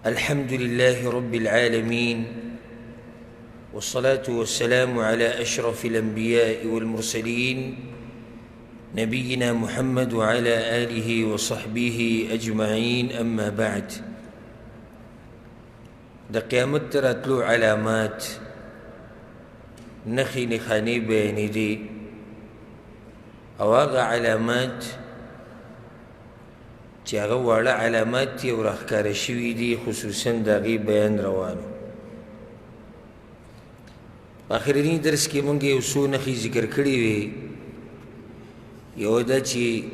الحمد لله رب العالمين، والصلاة والسلام على أشرف الأنبياء والمرسلين نبينا محمد وعلى آله وصحبه أجمعين. أما بعد، د قیامت راتلو علامات نخی نخانی بیانی دی، او هغه علامات چې هغه واړه علامات دي او راښکاره شوي دي، خصوصا د هغې بیان روانو. په آخرني درس کې موږ یو څو نښې ذکر کړې وې. یو دا چې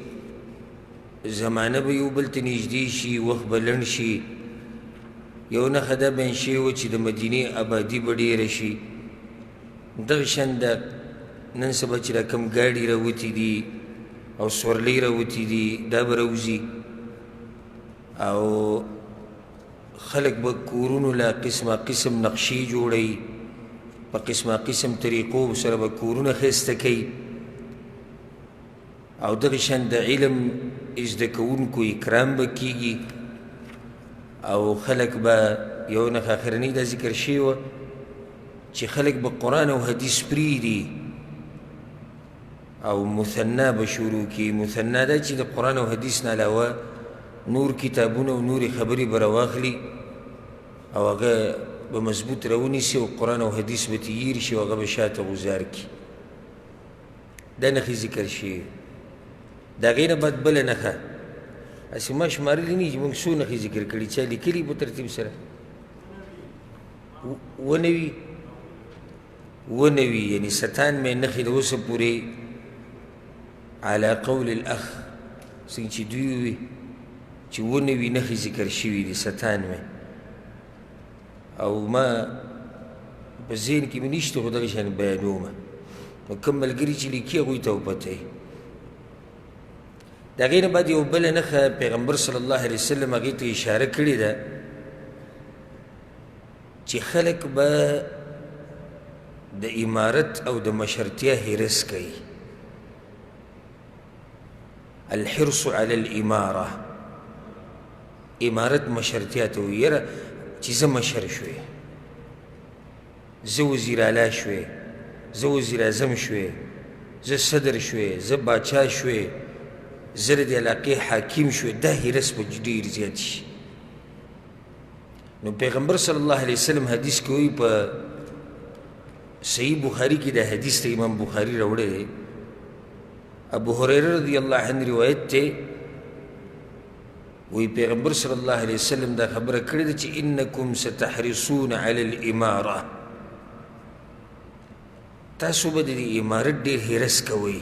زمانه به یو بل ته نږدې شي، وخت به لنډ شي. یو نښه دا بیان شوې وه چې د مدینې آبادي به ډېره شي. دغه شان د نن سبا چې را کوم ګاډي راوتي دي او سورلۍ راوتي دي، دا به راوځي او خلق به کورونو له قسمه قسم نقشې جوړوي، په قسمه قسم طریقو سره به کورونه ښایسته کوي، او دغه شان د علم زده کوونکو اکرام به کېږي، او خلق به یو نښه آخرنۍ دا ذکر شوې وه چې خلق به قرآن او حدیث پرېږدي او مثنا به شروع کړي. مثنا دا چې د قرآن او حدیث نه علاوه نور کتابونه او نورې خبرې به راواخلي او هغه به مضبوط راونیسي، او قرآن او حدیث به تېر شي او هغه به شاته غوزار کړي. دا نښې ذکر شوي. د هغې نه بعد بله نښه هسې ما شمارلي نه چې موږ څو نښې ذکر کړي، چا لیکلي په ترتیب سره؟ 99 یعنې 97 نښې د اوسه پورې علی قول الاخ څنګه چې دوی ووي چې 99 نښې ذکر شوي دي، 97. او ما په ذهن کې مې نشته، خو دغه شان بیانومه، نو کوم ملګري چې لیکي هغوی ته وپته وي. د هغې نه بعد یو بله نښه پیغمبر صلی الله علیه وسلم هغې ته اشاره کړې ده چې خلک به د امارت او د مشرتیا حرص کوي. الحرص على الاماره، امارت مشرتیا ته وایي یاره چې زه مشر شوې، زه وزیر اعلی شوې، زه وزیر اعظم شوې، زه صدر شوې، زه باچا شوې، زه د علاقې حاکم شوې. دا حرص به ډېر زیات شي. نو پیغمبر صلی الله علیه وسلم حدیث کې وایي، په صحیح بخاری کې دا حدیث ته امام بخاری راوړی دی، ابو هریره رضی الله عنه روایت دی، وی پیغمبر صلی الله علیه وسلم دا خبره کړې ده چې انکم ستحرصون علی الاماره، تاسو به د امارت ډېر حرص کوئ،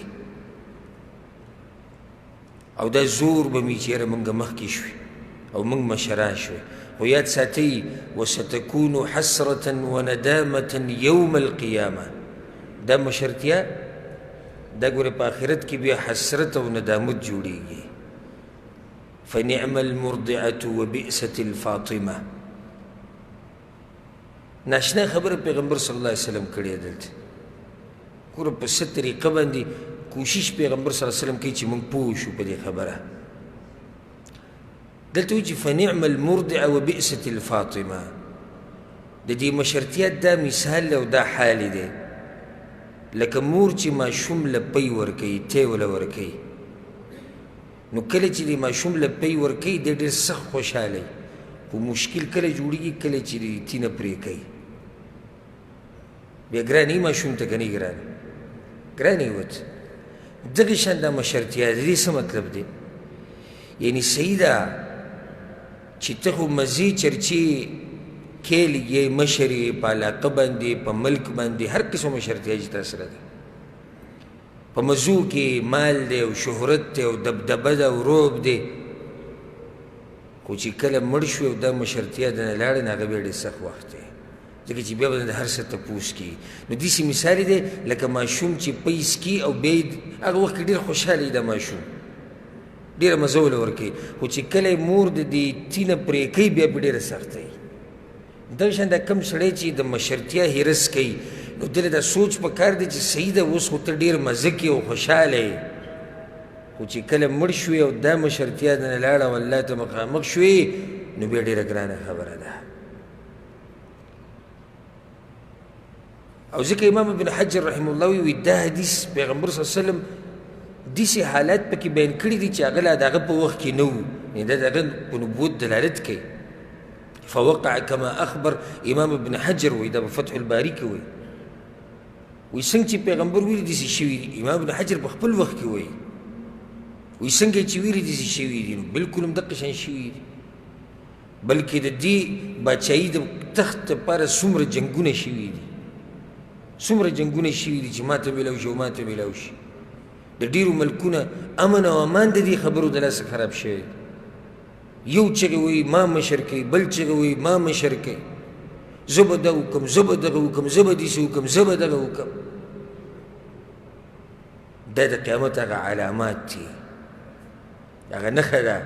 او دا زور به مې چې یاره موږ مخکې شوي او موږ مشران شوي. خو یاد ساتئ وستکون حسرة وندامة یوم القیامه، دا مشرتیا دا ګوره په آخرت کې بیا حسرت او ندامت جوړیږي. فنعم المرضعة وبئست الفاطمه، ناشنا خبره پیغمبر صلی الله علیه وسلم کړې. دلته ګوره په څه طریقه باندې کوشش پیغمبر صلی الله علیه وسلم کوي چې موږ پوه شو په دې خبره. دلته وایي چې فنعم المرضعة وبئست الفاطمه، د دې مشرتیا دا مثال او دا حال دی لکه مور چې ماشوم له پی ورکوي، تی وله ورکوي، نو کله چې د ماشوم له پی ورکوي دی ډېر سخت خوشحالی، خو مشکل کله جوړېږي کله چې د تینه پرې کوي. بیا ګرانې ماشوم ته که نه ګرانې ګرانې وت. دغه شان دا مشرتیا د دې څه مطلب دی؟ یعنې صحیح ده چې ته خو مزې چرچې کیل یې مشر یې په علاقه باندې، په ملک باندې، هر قسم مشرتیا چې تا سره ده، په مزو کې مال دی او شهرت دی او دبدبه ده او روب دی، خو چې کله مړ شو او دا مشرتیا د نه لاړه، نو هغه بیا ډېر سخت وخت دی، ځکه چې بیا به د هر څه تپوس کېږي. نو داسې مثال دی لکه ماشوم چې پی څکي او بیا هغه وخت کې ډېر خوشحاله دا ماشوم، ډېره مزه وله ورکوي، خو چې کله یې مور د دې تینه پرې کوي بیا به ډېره سخته وي. دغه شان دا کم سړی چې د مشرتیا حرص کوي، نو دله دا سوچ پکار دی چې صحیح ده اوس خو ته ډېر مزه کې او خوشحاله یې، خو چې کله مړ شوې او دا مشرتیا دنه لاړه او الله ته مخامخ شوې نو بیا ډېره ګرانه خبره ده. او ځکه امام ابن حجر رحمه الله وی دا حدیث پیغمبر صلی الله علیه وسلم داسې حالات پکې بیان کړي دي چې هغه لا د هغه په وخت کې نه وو، یعنې دا د هغه په نبوت دلالت کوي. فوقع كما اخبر امام ابن حجر وی دا په فتح الباري کې وی څنګه چې پیغمبر ویلي داسې شوي دي. امام ابن حجر په خپل وخت کې وی څنګه چې ویلي داسې شوي دي نو بلکل هم دقه شان شوي دي. بلکې د دې باچایي د تخت لپاره څومره جنګونه شوي دي، څومره جنګونه شوي دي چې ما ته میلاو شي او ما ته میلاو شي. د ډېرو ملکونه امن او امان د دې خبرو د لاسه خراب شوی. یو چغې وایي ما مشر کوي، بل چغې وایي ما مشر کوي، زه به دا وکړم، زه به دغه وکړم، زه به داسې وکړم، زه به دغه وکړم. دا د قیامت هغه علامات دي، هغه نښه ده.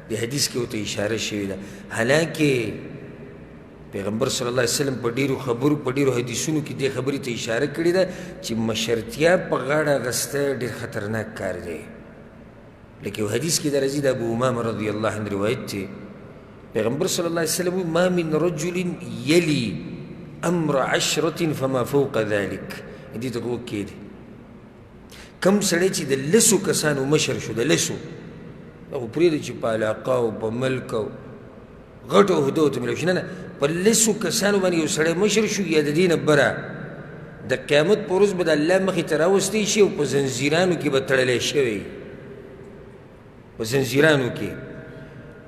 د حدیث کې ورته اشاره شوې ده. حالانکې پیغمبر صلی الله علیه وسلم په ډېرو خبرو په ډېرو حدیثونو کې دې خبرې ته اشاره کړې ده چې مشرتیا په غاړه اخیستی ډېر خطرناک کار دی. لکه یو حدیث کې دا راځي د ابو امامه رضی الله عنه روایت دی. پیغمبر صلی الله علیه وسلم ما من رجل یلی امر عشرة فما فوق ذلك. دې ته غوږ کېږدي. کم سړی چې د لسو کسانو مشر شو، د لسو خو پرېږده چې په علاقه او په ملک او غټو عهدو ته میلاو شي، نه نه، په لسو کسانو باندې یو سړی مشر شو یا د دې نه بره د قیامت په ورځ به د الله مخې ته راوستی شي او په زنځیرانو کې به تړلی شوی، په زنځیرانو کې.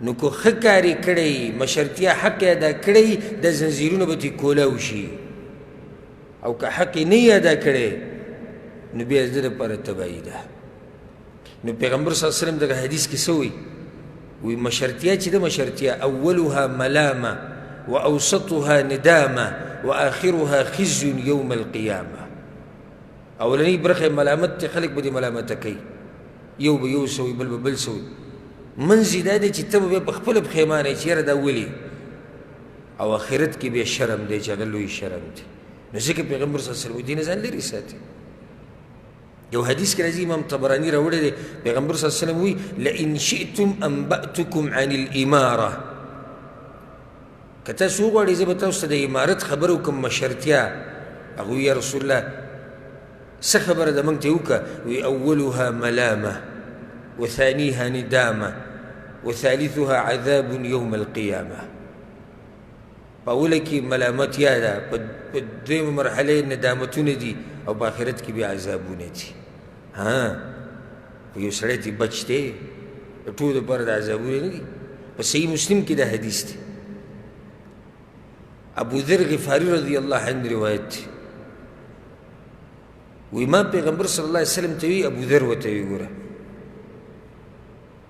نو که ښه کار یې کړی، مشرتیا حق یې ادا کړی، د زنځیرونه به ترې کولاو شي. او که حق یې نه یې ادا کړی نو بیا د ده لپاره تباهي ده. نو پیغمبر صلی الله علیه وسلم دغه حدیث کې څه وی مشرتیا چې ده مشرتیا اولها ملامه واوسطها ندامه واخرها خزي يوم القيامه. اولنی برخه ملامت ته خلک به دې ملامته کوي، یو به یو سوي بل به بل سوي. منځ دا دی چې ته به بیا په خپله پښیمانه یې چې یاره دا ولې. او آخرت کې بیا شرم دی چې هغه لوی شرم دی. نو ځکه پیغمبر صلی الله علیه وسلم دې نه ځان لرې ساتي. یو حدیث کې راځي امام طبراني راوړی دی، پیغمبر صلی الله علیه وسلم وی لئن شئتم انبأتکم عن الاماره. که تاسو وغواړئ زه به تاسو ته د امارت خبره وکړم، مشرتیا. هغه وی یا رسول الله څه خبره ده موږ ته یې وکړه؟ وی اولها ملامه وثانیها ندامه وثالثها عذاب یوم القیامه. په اوله کې ملامتیا ده، په دویمه مرحله یې ندامتونه دي، او په آخرت کې بیا عذابونه دي. خو یو سړی ترې بچ دی، د ټولو دپاره د عذابونه نه دي. په صحیح مسلم کې دا حدیث دی. ابو ذر غفاري رضی الله عنه روایت دی. وی ما پیغمبر صلی الله علیه وسلم ته وی، ابو ذر ورته وی ګوره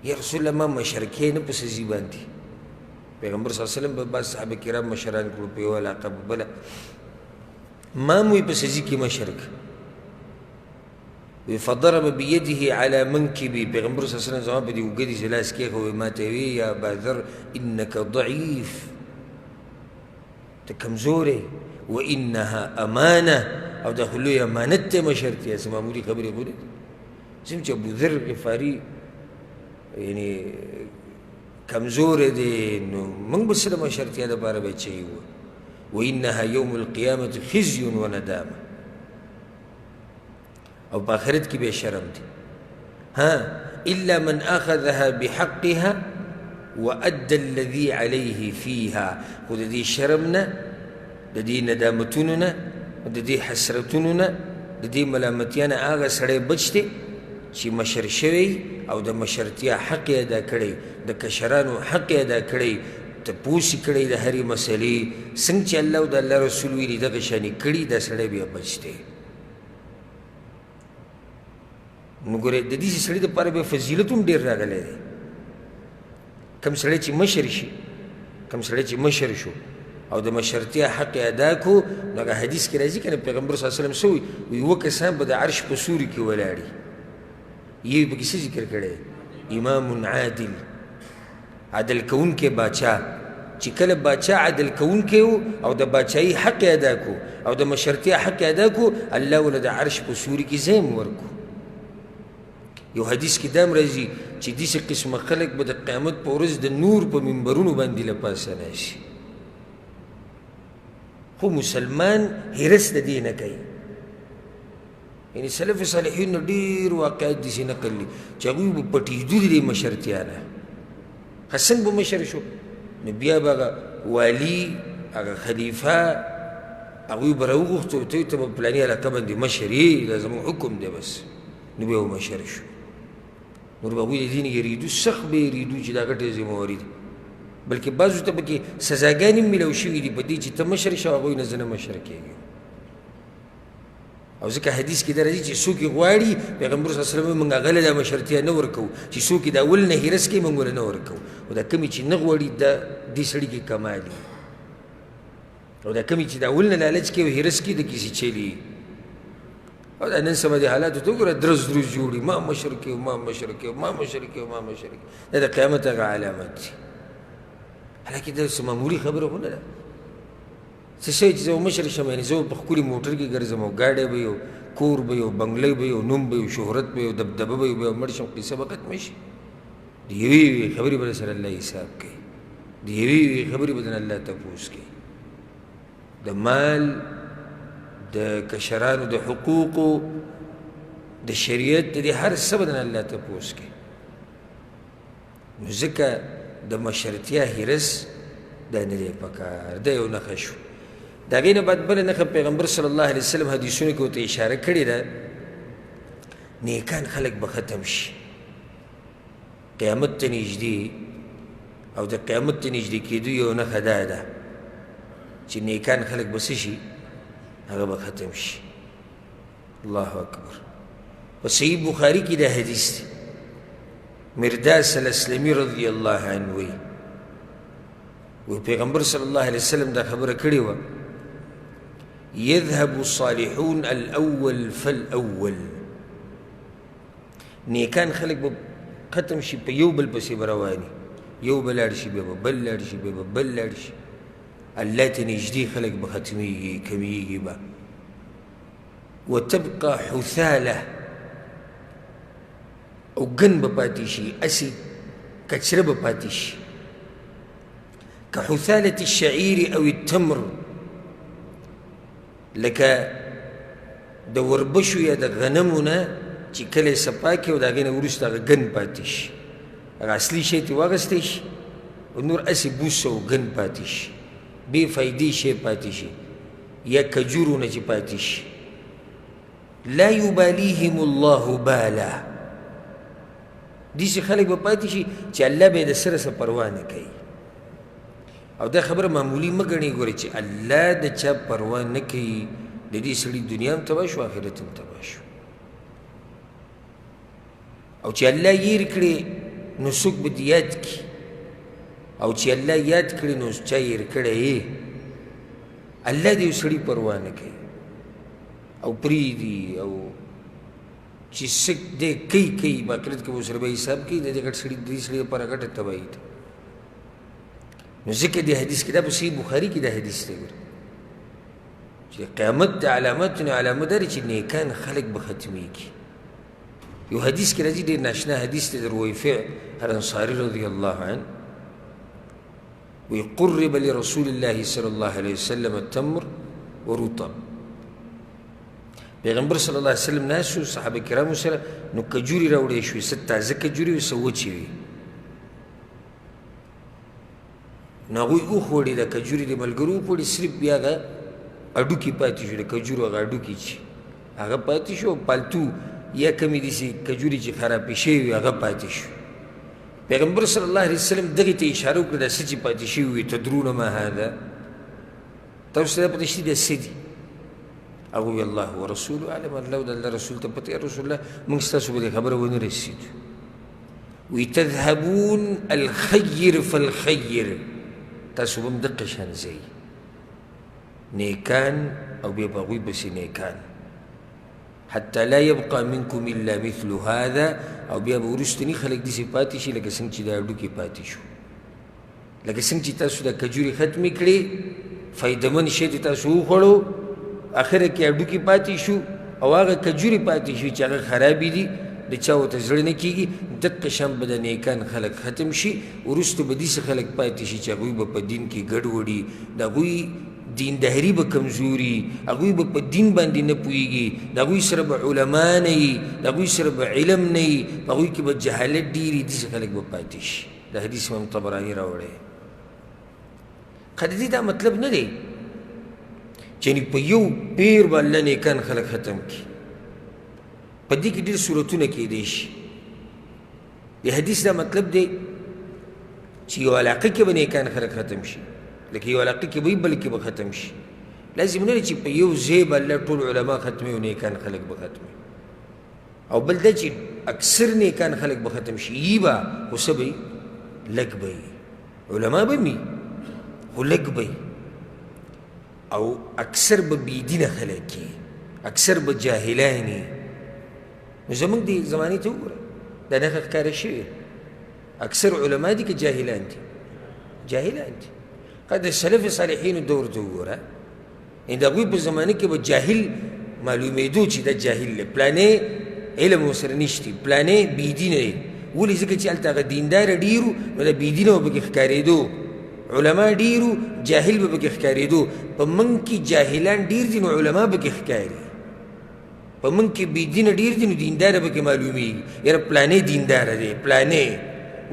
یا رسول الله ما مشرکې نه په سزي باندې. پیغمبر صلی الله علیه وسلم به بعض صحابه کرام مشران کړو په یوه علاقه په بله، ما موی په سزي کې مشرک. وی فضرب بيده على منكبي. پیغمبر صلی الله علیه وسلم زما په دې اوږه دې لاس کېښود، ما ته وی یا ابا ذر انک ضعیف، ته کمزوری، وانها امانه، او دا خو لوی امانت دی مشرتیا. څه معمولي خبرې خو نه دي. ځکه چې ابو ذر غفاري یعنې کمزوری دی، نو موږ به څه د مشرتیا دپاره به چی وو. وانها یوم القیامة خزي وندامه. او په آخرت کې به شرم دی. الا من اخذها بحقها وادى الذي عليه فيها. خو د دې شرم نه، د دې ندامتونو نه، د دې حسرتونو نه، د دې ملامتیا نه هغه سړی بچ دی چې مشر شوی او د مشرتیا حق یې ادا کړی، د کشرانو حق یې ادا کړی، تپوس یې کړی د هرې مسلې، څنګه چې الله او د الله رسول ویلي دغه شانې کړي، دا سړی بیا بچ دی. نو ګورئ د دې سړي دپاره بیا فضیلت هم ډېر راغلی دی. کم سړی چې مشر شي، کم سړی چې مشر شو او د مشرتیا حق یې ادا کړو، نو هغه حدیث کې راځي که نه پیغمبر صلی الله علیه وسلم څه وایي؟ اووه کسان به د عرش په سوري کې ولاړي. یو یې پکې څه ذکر کړی؟ امام عادل، عدل کوونکی باچا. چې کله باچا عدل کوونکی و او د باچایي حق یې ادا کړو او د مشرتیا حق یې ادا کړو، الله وله د عرش په سوري کې ځای هم ورکړو. یو حدیث کې دا هم راځي چې داسې قسمه خلک به د قیامت په ورځ د نور په منبرونو باندې له پاسه راشي خو مسلمان هرس د دې نه کوي یعنی سلف صالحین نه ډېر واقعات داسې نقل دي چې هغوی به پټېدو د دې مشرتیا نه ښه څنګه به مشر شو نو بیا به هغه والي هغه خلیفه هغوی به راوغوښتو ته ته به پلاني علاقه باندې مشر یې دا زموږ حکم دی بس نو بیا به مشر شو نور به هغوی د دې نه یېرېدو سخت به یېرېدو چې دا ګټه ذمهواري ده بلکې بعضو ته پکې سزاګانې هم میلاو شوي دي په دې چې ته مشر شه هغوی نه زه نه مشر کېږم او ځکه حدیث کې دا راځي چې څوک یې غواړي پیغمبر صلی الله علیه وسلم موږ هغه له دا مشرتیا نه ورکوو چې څوک یې د اول نه هرس کوي موږ ورله نه ورکوو او دا کمې چې نه غواړي دا دې سړي کې کمال وي او دا کمې چې د اول نه لالچ کوي او هرس کوي د کیسې چلي او دا نن سبا دې حالاتو ته وګوره درز جوړي ما مشر کوي ما مشر کوي ما مشر کوي ما مشر کوي دا د قیامت هغه علامت دي حالانکې دا څه معمولي خبره خو نه ده څه شی چې زه مشر شم یعنې زه په ښکلي موټر کې ګرځم او ګاډی به یو کور به یو بنګلی به یو نوم به یو شهرت به یو دبدبه به یو بیا مړ شم قصه به ختمه شي د یوې یوې خبرې به سره الله حساب کوي د یوې یوې خبرې به الله تپوس کوي د مال د کشرانو د حقوقو د شریعت د هر څه به الله تپوس کوي نو ځکه د مشرتیا هرس دا نه دی پکار دا یو نښه شو د هغې نه بعد بله نښه پیغمبر صلی الله علیه وسلم حدیثونو کې ورته اشاره کړې ده نیکان خلک به ختم شي قیامت ته نږدې او د قیامت ته نږدې کېدو یو نښه دا ده چې نیکان خلک به څه شي هغه به ختم شي الله اکبر په صحیح بخاري کې دا حدیث دی مرداس الاسلمي رضی الله عنه وی پیغمبر صلی الله علیه وسلم دا خبره کړې وه یذهب الصالحون الاول فالاول نیکان خلک به ختم شي په یو بل پسې به رواني یو به لاړ شي بیا به بل لاړ شي بیا به بل لاړ شي الله ته نږدې خلک به ختمیږي کمیږي به وتبقى حثاله او ګن به پاتې شي اسې کچره به پاتې شي كحثالة الشعير أو التمر لکه د وربشو یا د غنمو نه چې کله یې صفا کړي او د هغې نه وروسته هغه ګن پاتې شي هغه اصلي شی ترې واخیستی شي او نور هسې بوس او ګن پاتې شي بې فایدې شی پاتې شي یا کجورو نه چې پاتې شي لا یبالیهم الله بالا داسې خلک به پاتې شي چې الله به یې د سره څه پروا نه کوي او دا خبره معمولی مه ګڼئ ګورئ چې الله د چا پروا نه کوي د دې سړي دنیا هم تباه شو آخرت هم تباه شو او چې الله یېر کړي نو څوک به دې یاد کړي او چې الله یاد کړي نو چا یېر کړی یې الله د یو سړي پروا نه کوي او پرېږدي او چې څه دی کوي په آخرت کې به ورسره به حساب کوي د دې ګډ سړي د دې سړي لپاره ګټه تباهي ده نو ذکر دی حدیث کې دا په صحیح بخاري کې دا حدیث دی چې قیامت د علاماتو علامه دا چې نیکان خلک به ختمیږي یو حدیث کې راځي ډېر ناشنا حدیث دی د رویفع الانصاري رضی الله عنه وی قرب لرسول الله صلی الله علیه وسلم التمر ورطب پیغمبر صلی الله علیه وسلم ناستو صحابه کرامو سره نو کجوري راوړې شوې څه تازه کجوري وې څه وچې وې نو هغوی وخوړې د کجوري د ملګرو وخوړې صرف بیا هغه اډوکي پاتې شو د کجورو هغه اډوکي چې هغه پاتې شو پالتو یا کمې داسې کجوري چې خرابې شوې وي هغه پاتې شو پیغمبر صلی الله علیه وسلم دغې ته اشاره وکړه دا څه چې پاتې شوي وي تدرونه ما هذا تاسو ته دا پته شته دا څه دي هغه وی الله ورسوله اعلم الله د الله رسول ته پته یا رسول الله موږ ستاسو به دې خبره ونه رسېدو وی تذهبون الخیر فالخیر تاسو به هم دقه شان ځئ نیکان او بیا به هغوی پسې نیکان حتی لا یبقى منکم الا مثل هذا او بیا به وروستني خلک داسې پاتې شي لکه څنګه چې دا هډوکي پاتې شو لکه څنګه چې تاسو دا کجوري ختمې کړې فایدهمند شی چې تاسو وخوړو اخره کې هډوکي پاتې شو او هغه کجوري پاتې شو چې هغه خرابې دي د چا ورته زړه نه کېږي دقه شان به د نیکان خلک ختم شي وروسته به داسې خلک پاتې شي چې هغوی به په دین کې ګډوډي د هغوی دینداري به کمزوري هغوی به په دین باندې نه پوهېږي د هغوی سره به علما نه وي د هغوی سره به علم نه وي په هغوی کې به جهالت ډېر وي داسې خلک به پاتې شي د حدیث امام طبراني راوړی خو د دې دا مطلب نه دی چې په یو پیر به الله نیکان خلک ختم کړي په دې کې ډېر صورتونه کېدی شي د حدیث دا مطلب دی چې یو علاقه کې به نیکان خلک ختم شي لکه یو علاقه کې به وي بل کې به ختم شي لازم نه دی چې په یو ځای به الله ټول علما ختموي او نیکان خلک به ختموي او بل دا چې اکثر نیکان خلک به ختم شي یي به خو څه به وي لږ به وي علما به وي خو لږ به وي او اکثر به بېدینه خلک وي اکثر به جاهلان وي نو زموږ دې زمانې ته وګوره دا نښه ښکاره شوې اکثر علما دي که جاهلان دي جاهلان دي که د سلف صالحینو دور ته وګوره د هغوی په زمانه کې به جاهل معلومېدو چې دا جاهل دی پلانې علم ورسره نشتی پلانې بېدینه دی ولې ځکه چې هلته هغه دینداره ډېرو نو د بېدینه به پکې ښکارېدو علما ډېرو جاهل به پکې ښکارېدو په موږ کې جاهلان ډېر دي نو علما پکې ښکاري په موږ کې بېدینه ډېر دي نو دینداره پکې معلومېږي یاره پلانې دینداره دی پلانې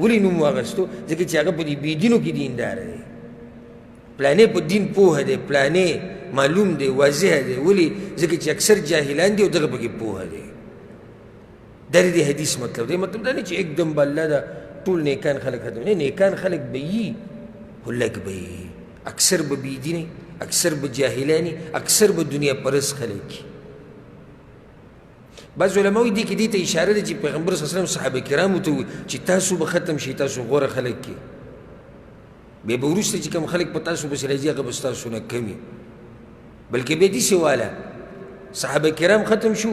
ولې نوم واخیستو ځکه چې هغه په دې بېدینو کې دینداره دی پلانې په دین پوهه دی پلانې معلوم دی واضح دی ولې ځکه چې اکثر جاهلان دي او دغه پکې پوهه دی دا د حدیث مطلب دی مطلب دا نه چې एकदम به الله دا ټول نیکان خلک ختم نه نیکان خلک به وي خو لږ به وي اکثر به بېدینه اکثر به جاهلان اکثر به دنیا پرست خلک بعض علما وایي دې کې دې ته اشاره ده چې پیغمبر صلی الله علیه وسلم صحابه کرامو ته وایي چې تاسو به ختم شئ تاسو غوره خلک کې بیا به وروسته چې کوم خلک په تاسو پسې راځي هغه به ستاسو نه کم وي بلکې بیا داسې واله صحابه کرام ختم شو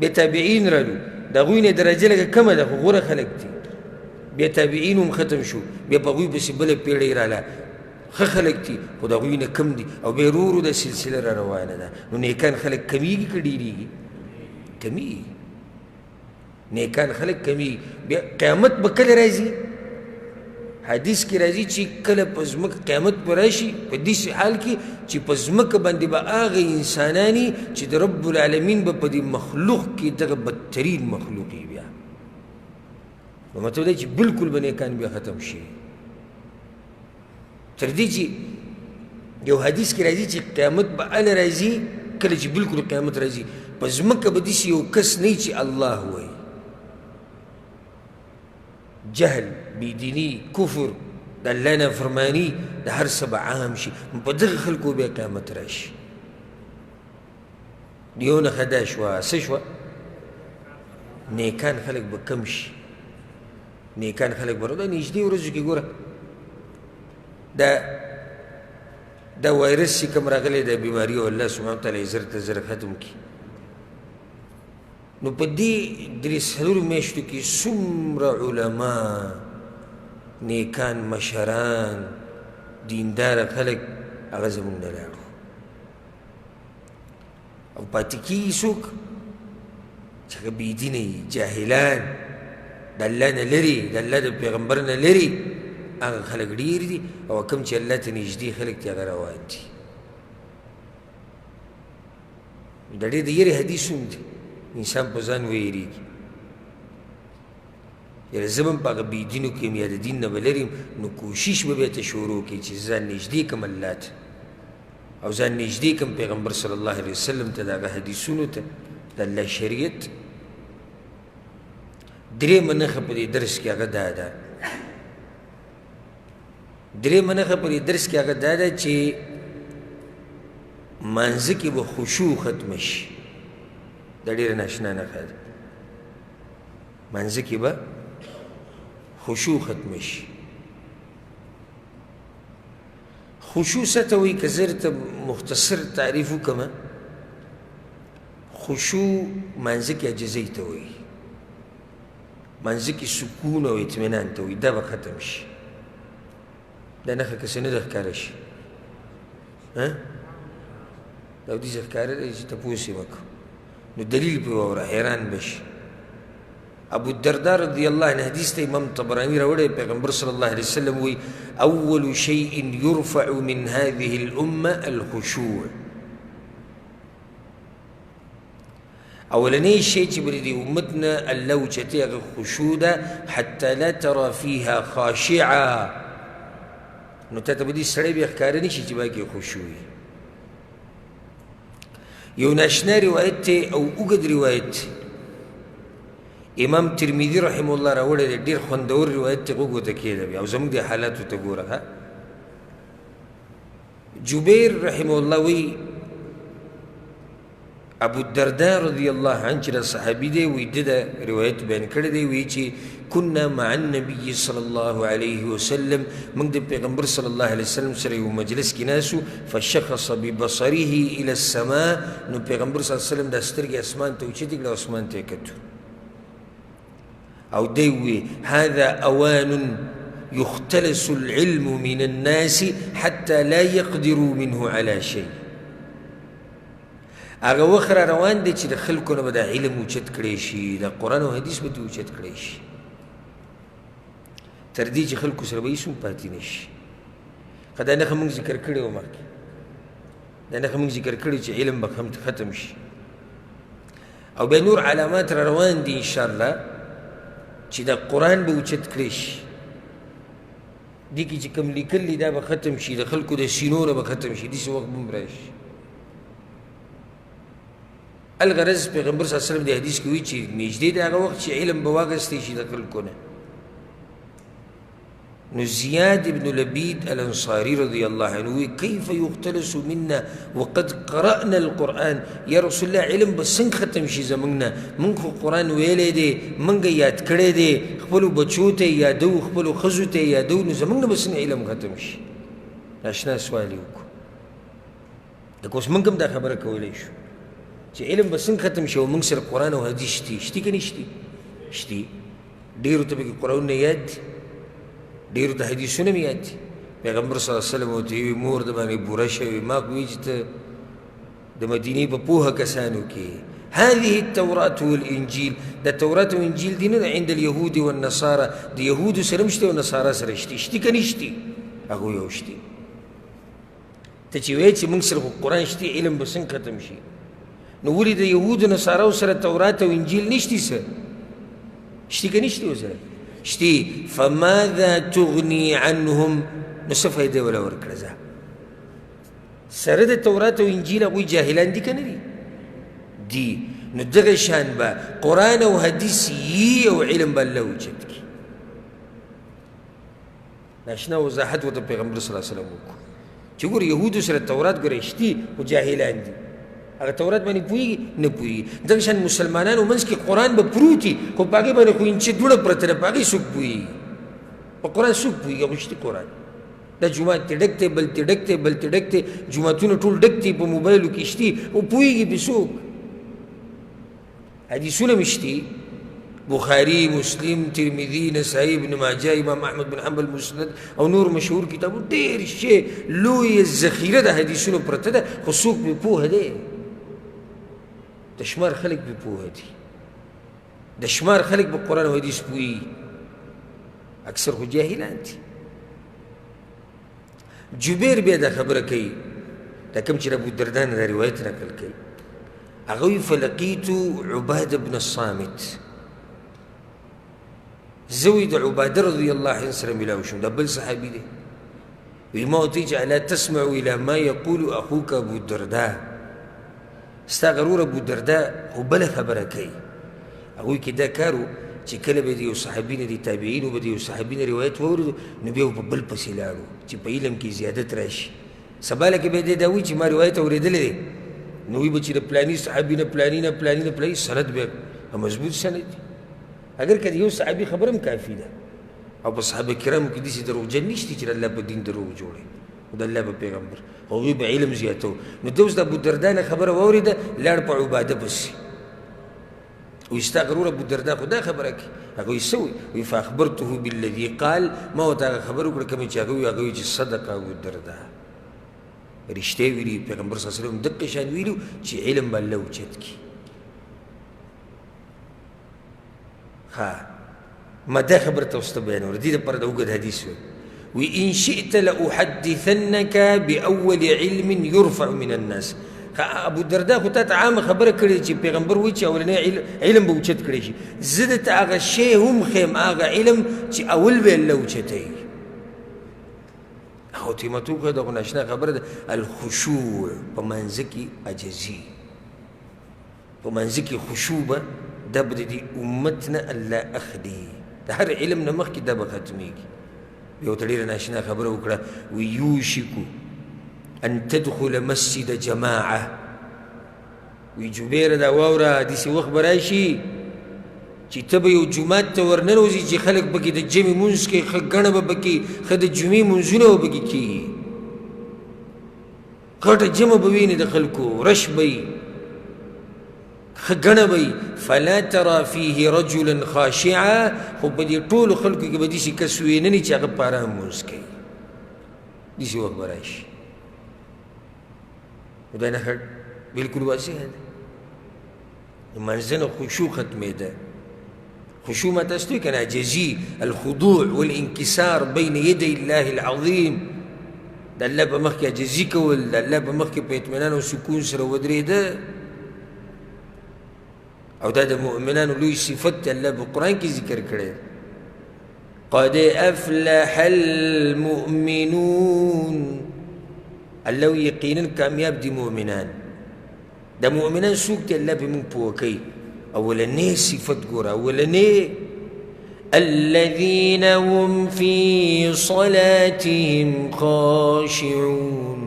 بیا تابعین رالو د هغوی نه درجه لږه کمه ده خو غوره خلک دي بیا تابعین هم ختم شو بیا په هغوی پسې بله پیړۍ راله ښه خلک دي خو د هغوی نه کم دي او بیا ورو ورو دا سلسله را روانه ده نو نیکان خلک کمیږي که ډېرېږي کمیږي نیکان خلک کمیږي بیا قیامت به کله راځي حدیث کې راځي چې کله په ځمکه قیامت به راشي په داسې حال کې چې په ځمکه باندې به هغه انسانان چې د رب العالمین به په دې مخلوق کې دغه بدترین مخلوق وي بیا نو مطلب دی چې بلکل به نیکان بیا ختم شي تر دې چې یو حدیث کې راځي چې قیامت به هله راځي کله چې بلکل قیامت راځي په ځمکه به داسې یو کس نه چې الله وایي جهل بېدیني کفر د الله نافرماني د هر څه به عام شي په دغه خلکو بیا قیامت راشي یو نښه دا شوه څه شوه نیکان خلک به کم شي نیکان خلک به دا نږدې ورځو کې ګوره دا وایرس چې کوم راغلی دا بیماري او الله سبحانه وتعالی زر ته زر ختم کړي نو په دې درې څلورو میاشتو کې څومره علما نیکان مشران دینداره خلک هغه زموږ نه لاړو او پاتې کېږي څوک چې هغه بېدینه وي جاهلان د الله نه لرې د الله د پیغمبر نه لرې هغه خلک ډېر دي او کوم چې الله ته نږدې خلک دي هغه روان دي د ډېر د یېرې حدیث هم دی انسان په ځان ویریږي یاره زه به هم په هغه بېدینو کې یم یا د دین نه به لرې نو کوشش به بیا ته شروع کړي چې ځان نږدې کړم الله ته او ځان نږدې کړم پیغمبر صلی الله علیه وسلم ته د هغه حدیثونو ته د الله شریعت درېیمه نښه په دې درس کې هغه دا ده درېیمه نښه په دې درس کې هغه دا ده چې مانځه کې به خشوع ختمه شي دا ډېره ناشنا نښه ده مانځه کې به خشوع ختمه شي خشوع څه ته وایي که زه درته مختصر تعریف وکړم خشوع مانځه کې عاجزۍ ته وایي مانځه کې سکون او اطمینان ته وایي دا به ختم شي دا نښه که څه نه ده ښکاره شي دا داسې ښکاره دی چې تپوس یې وکړو نو دلیل پرې واوره حیران به شي ابو الدرداء رضی الله عنه حدیث ته امام طبرانی راوړی پیغمبر صلی الله علیه وسلم وی اول شيء يرفع من هذه الامه الخشوع اولنی شی چې بری دی امتنا الله وچته هغه خشوع ده حتى لا ترى فيها خاشعا نو ته به دې سړی بیا ښکاره نشي چې باقي خشوع یو ناشنا روایت ته او اوږد روایت امام ترمذی رحمه الله راوړی دی ډېر خوندور روایت ته غوږ ورته کښېږده او زموږ د حالاتو ته ګوره ها جبیر رحمه الله وی ابو الدرداء رضی الله عنه چې صحابي دی وی د روایت بیان کړی دی وی چې كنا مع النبي صلى الله عليه وسلم من د پیغمبر صلی الله علیه وسلم سره یو مجلس کې ناسو فشخص ببصره الى السماء نو پیغمبر صلی الله علیه وسلم د سترګې اسمان ته اوچتې کړه اسمان ته یې کتو او دی وی هذا اوان يختلس العلم من الناس حتى لا يقدروا منه على شيء هغه وخت را روان دی چې د خلکو نه به د علم اوچت کړی شي د قرآن او حدیث به ترې اوچت کړی شي تر دې چې خلکو سره به هېڅ هم پاتې نه شي ښه دا نښه موږ ذکر کړې وه مخکې دا نښه موږ ذکر کړې چې علم به ختم شي او بیا نور علامات را روان دي انشاءالله چې د قرآن به اوچت کړی شي دې کې چې کوم لیکل دي دا به ختم شي د خلکو د سینو نه به ختم شي داسې وخت به هم راشي الغرض پیغمبر صلی الله علیه وسلم د حدیث کې وایي چې نږدې د هغه وخت چې علم به واخیستی شي د خلکو نه نو زیاد ابن لبید الانصاری رضی الله عنه وی کیف یختلس منا وقد قرأنا القرآن یا رسول الله علم به څنګه ختم شي زموږ نه موږ خو قرآن ویلی دی موږ یاد کړی دی خپلو بچو ته یې یادو خپلو ښځو ته یې یادو نو زموږ نه به څنګه علم ختم شي اشنا سوال یې وکړو لکه اوس موږ هم دا خبره کولی شو چې علم به څنګه ختم شي او موږ سره قرآن او حدیث شتي شتي که نه شتي شتي ډېرو ته پکې قرآنونه یاد دي ډېرو ته حدیثونه مې یاد دي پیغمبر صلی الله علیه وسلم ورته ویي مور د باندې بوره شوې ما وایي چې ته د مدینې په پوهه کسانو کې هذه التوراة والإنجيل دا توراة وإنجيل دي نه عند اليهود والنصارى د یهودو سره هم شته او نصارا سره شتي شتي که نه شتي هغه یو شتي ته چې وایې چې موږ سره خو قرآن شتي علم به څنګه ختم شي نو ولې د یهودو نصاراو سره تورات او انجیل نشتي څه شتي که نشتي ورسره شتي فماذا تغني عنهم نو څه فایده وله ورکړه ځه سره د تورات او انجیل هغوی جاهلان دي که نه دي دي نو دغه شان به قرآن او حدیث یي او علم به الله اوچت کړي ناشنا وضاحت ورته پیغمبر صلی الله علیه وسلم وکړو چې ګوره یهودو سره تورات ګوره شتي خو جاهلان دي هغه تورات باندې پوهېږي نه پوهېږي دغه شان مسلمانانو منځ کې قرآن به پروت وي خو په هغې باندې خو انچې دوړه پرته ده په هغې څوک پوهېږي په قرآن څوک پوهېږي هغه شتي قرآن دا جومات ته ډک دی بل ته ډک دی بل ته ډک دی جوماتونه ټول ډک دي په موبایلو کې شتي او پوهېږي پرې څوک حدیثونه مې شتي بخاري مسلم ترمذي نسائي ابن ماجه امام احمد بن حنبل مسند او نور مشهور کتابونه ډېر شی لویه ذخیره د حدیثونو پرته ده خو څوک پرې پوهه دی د شمار خلک پرې پوهه دي د شمار خلک په قرآن او حدیث پوهېږي اکثر خو جاهلان دي جبیر بیا دا خبره کوي دا کوم چې ابو الدرداء نه دا روایت نقل کوي هغه وایي فلقیت عباده بن الصامت زه وایي د عباده رضی الله عنه سره ملاو شوم دا بل صحابي دی وایي ما ورته وایي چې الا تسمع الى ما یقول اخوک ابو الدرداء ستا غرور ابو الدرداء خو بله خبره کوي هغوی کې دا کار و چې کله به د یو صحابي نه د تابعینو به د یو صحابي نه روایت واورېدو نو بیا په بل پسې لاړو چې په علم کې زیادت راشي سبا لکه به یې دا وایي چې ما روایت اورېدلی دی نو وایي به چې د پلاني صحابي نه پلاني نه پلاني نه پلاني سند بیا مضبوط سند دی اگر که د یو صحابي خبره هم کافي ده او په صحابه کرامو کې داسې دروغجن نشته چې د الله په دین دروغ جوړوي او د الله په پیغمبر هغوی به علم زیاتو نو ده اوس د ابودرداء نه خبره واورېده لاړ په عباده پسې وایي ستا غرور ابودرداء خو دا خبره کوي هغه وایي څه وایي فاخبرته بالذي قال ما ورته هغه خبر وکړه کومې چې هغه وایي چې صدق ابودرداء رښتیا ویلي پیغمبر صلی الله علیه وسلم دقې شان ویلي چې علم به الله اوچت کړي ما دا خبر ته اوس ته بیانوم د دې دپاره د اوږد حدیث وي ان شئت لأحدثنك بأول علم يرفع من الناس. ابو الدرداء خو تا ته عامه خبره کړې چې پیغمبر وایي چې اولنی علم به اوچت کړی شي. زه درته هغه شی هم ښیم، هغه علم چې اول به الله اوچتوي. او ته متو که دغه ناشنا خبره ده الخشوع په منځه کې عجزي، په منځه کې خشوع به دا به د دې امت نه الله اخلي، د هر علم نه مخکې دا به ختمېږي. یو ته ډېره ناشنا خبره وکړه وی یوشکو ان تدخل مسجد جماعه. وی جبیره دا واوره داسې وخت به راشي چې ته به یو جومات ته ورننوځي چې خلک پکې د جمعې مونځ کوي، ښه ګڼه به پکې، ښه د جمعې مونځونه به پکې کېږي، غټه جمع به وینې د خلکو، رش به وي، ښه ګڼه به وي. فلا ترى فيه رجلا خاشعا، خو په دې ټولو خلکو کې به داسې کس ویننې چې هغه په ارام مونځ کوي. داسې وخت به راشي. دا نښه بلکل واضحه ده. د منځه نه خشوع ختمېده. خشوع ما تاسو ته وایي که نه عجزي، الخضوع والانکسار بین یدی الله العظیم، د الله په مخ کې عجزي کول، د الله په مخ کې په اطمینان او سکون سره ودرېده. او دا د مؤمنانو لوی صفت دی، الله په قرآن کې ذکر کړی قد افلح المؤمنون. الله یقینا کامیاب دي مؤمنان. دا مؤمنان څوک دي؟ الله به موږ پوه کوي. اولنې صفت ګوره، اولنې الذين هم في صلاتهم خاشعون.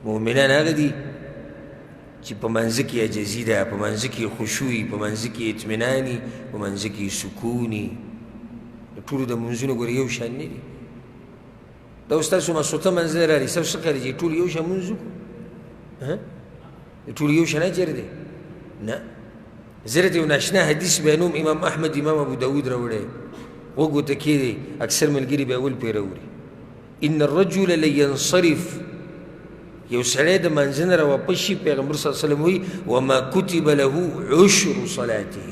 مؤمنان هغه دي چې په منځه کې عجزي ده، په منځه کې خشوعي، په منځه کې اطمیناني، په منځه کې سکوني. د ټولو د منځونو ګوره یو شان نه دي. دا اوس تاسو ماسوته منځ نه رالي، ستاسو څه خیال دی چې ټول یو شان مونځ وکړو؟ ټول یو شان اجر دی؟ نه. زه درته یو ناشنا حدیث بیانوم، امام احمد امام ابو داود راوړی، غوږ ورته کښېږدی، اکثر ملګري به اول پرې راوړي. ان الرجل لینصرف، یو سړی د منځه نه راواپس شي، پیغمبر صلی الله علیه وسلم وایي وما کتب له عشر صلاته.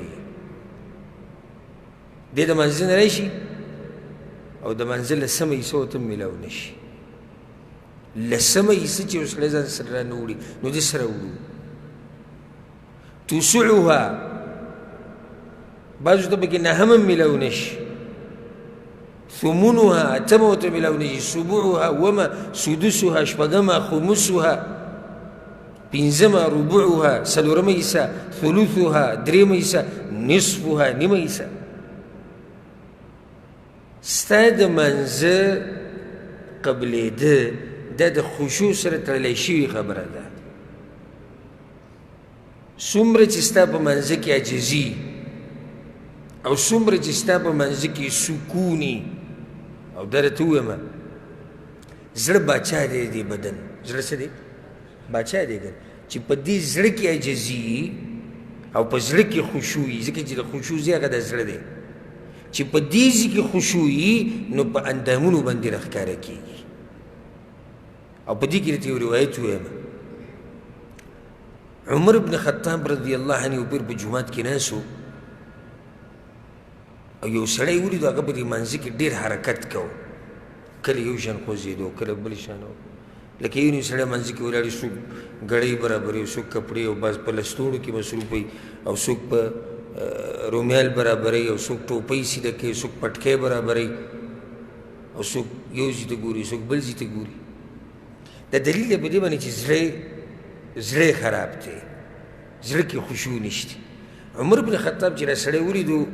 دی د منځه نه راشي او د منزل لسمه حصه ورته میلاو نه شي. لسمه حصه چې یو سړی ځان سره رانه وړي نو دې سره وړو. توسعها، بعضو ته پکې نهمه میلاو نه شي. ثمنها، اتمه ورته میلاو نه شي. سبوعها، اومه، سدسها، شپږمه، خمسها، پنځمه، ربوعها، څلورمه حصه، ثلثها، درېیمه حصه، نصفها، نیمه حصه. ستا د منځه قبلېده دا د خشوع سره تړلی شوې خبره ده. څومره چې ستا په منځه کې عجزي او څومره چې ستا په منځه کې سکوني، او دا راته ووایم زړه باچا دی د بدن. زړه څه دی؟ باچا دی چې په دې زړه کې عجزي او په زړه کې خشوع وي، ځکه چې د خشوع ځای هغه د زړه دی. چې په دې ځای کې خشوع وي نو په اندامونو باندې راښکاره کېږي. او په دې کې درته یو روایت ووایم، عمر بن خطاب رضی الله عنه یو پیر په جومات کې ناست و او یو سړی ولیدو هغه په دې منځه کې ډېر حرکت کو، کله یو شان خوځېدو، کله بل شان. لکه یو نیم سړی منځه کې ولاړ، څوک ګړۍ برابروي، څوک کپړې، او بعض په لستوڼو کې مصروف وي، او څوک په رومیال برابروي، او څوک ټوپۍ سیده کوي، څوک پټکی برابروي، او څوک یو ځای ته ګوري، څوک بل ځای ته ګوري. دا دلیل دی په دې باندې چې زړه خراب دی، زړه کې خشوع نشته. عمر بن خطاب چې دا سړی ولیدو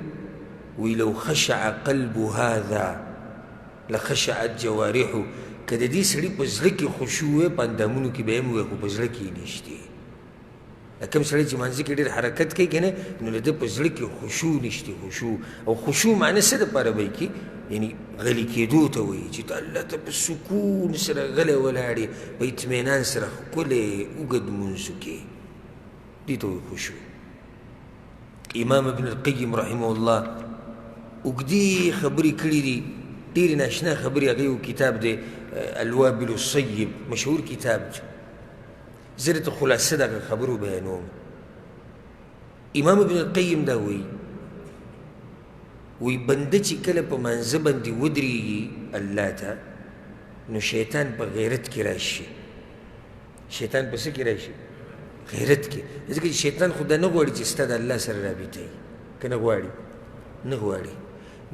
وی لو خشع قلب هذا لخشعت جوارحه. که د دې سړي په زړه کې خشوع وی په اندامونو کې به یې هم وی، خو په زړه کې یې نشته. کوم سړی چې منځه کې ډېر حرکت کوي که نه، نو د ده په زړه کې خشوع نشته. خشوع او خشوع معنی څه دپاره وایي کې؟ یعنې غلی کېدو ته وایي، چې ته الله ته په سکون سره غلی ولاړې، په اطمینان سره ښکلی اوږد لمونځ وکړې، دې ته وایي خشوع. امام ابن القیم رحمه الله اوږدې خبرې کړي دي، ډېرې ناشنا خبرې. هغه یو کتاب دی الوابل الصیب، مشهور کتاب دی. زه درته خلاصه دغه خبرو بیانوم. امام ابن القیم دا وایي وی بنده چې کله په منځه باندې ودرېږي الله ته نو شیطان په غیرت کې راشي شیطان په څه کې راشي غیرت کې ځکه چې شیطان خو دا نه غواړي چې ستا د الله سره رابطه وي که نه غواړي نه غواړي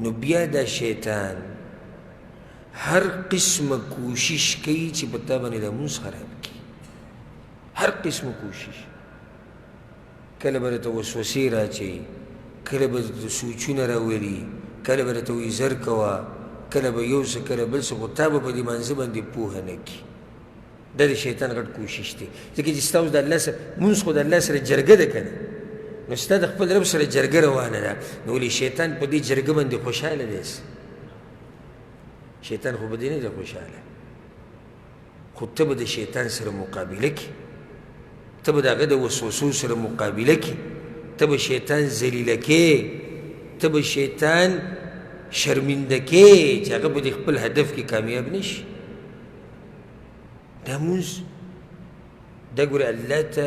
نو بیا دا شیطان هر قسمه کوشش کوي چې په تا باندې دا لمونځ خراب کړي هر قسمه کوشش کله به درته وسوسې راچوي کله به درته سوچونه راولي کله به درته وایي زر کوه کله به یو څه کله بل څه خو تا به په دې منځه باندې پوهه نه کړي دا د شیطان غټ کوشش دی ځکه چې ستا اوس د الله سره مونځ خو د الله سره جرګه ده که نه نو ستا د خپل رب سره جرګه روانه ده نو ولې شیطان په دې جرګه باندې خوشحاله دی شیطان خو په دې نه دی خوشحاله خو ته به د شیطان سره مقابله کړي ته به د هغه د وسوسو سره مقابله کړي ته به شیطان ذلیله کړې ته به شیطان شرمنده کړې چې هغه به د خپل هدف کې کامیاب نه شي دا مونځ دا ګوره الله ته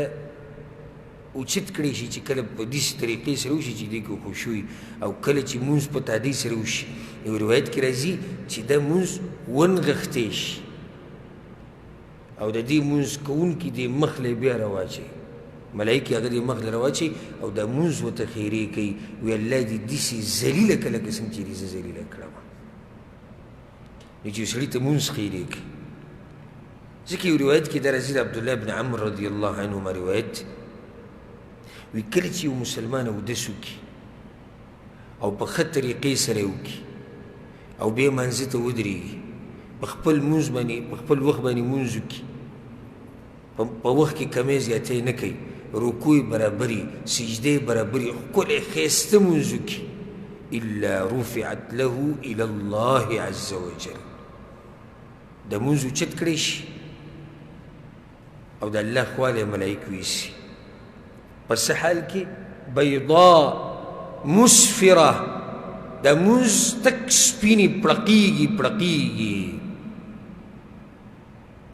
اوچت کړی شي چې کله په داسې طریقې سره وشي چې دې کې خشوع او کله چې مونځ په تادۍ سره وشي یو روایت کې راځي چې دا مونځ ونغښتی شي او د دې مونځ کوونکي دې مخ له بیا راواچوي ملایکې هغه دې مخ له راواچوي او دا مونځ ورته خیرې کوي وایي الله دې داسې ذلیله کړه لکه څنګه چې دې زه ذلیله کړم نو چې یو سړي ته مونځ خیرې کوي ځکه یو روایت کې دا راځي د عبدالله بن عمر رضی الله عنهما روایت وی کله چې یو مسلمان اودس وکړي او په ښه طریقې سره یې وکړي او بیا منځه ته ودرېږي په خپل لمونځ باندې په خپل وخت باندې لمونځ وکړي په وخت کې کمې زیاتۍ نه کوي رکوع برابري سجدې برابري ښکلی ښایسته لمونځ وکړي الا رفعت له الى الله عز وجل د لمونځ اوچت کړی شي او د الله خوا له ملایکو یوسي په څه حال کې بیضا مسفره د لمونځ تک سپینې پړقېږي پړقېږي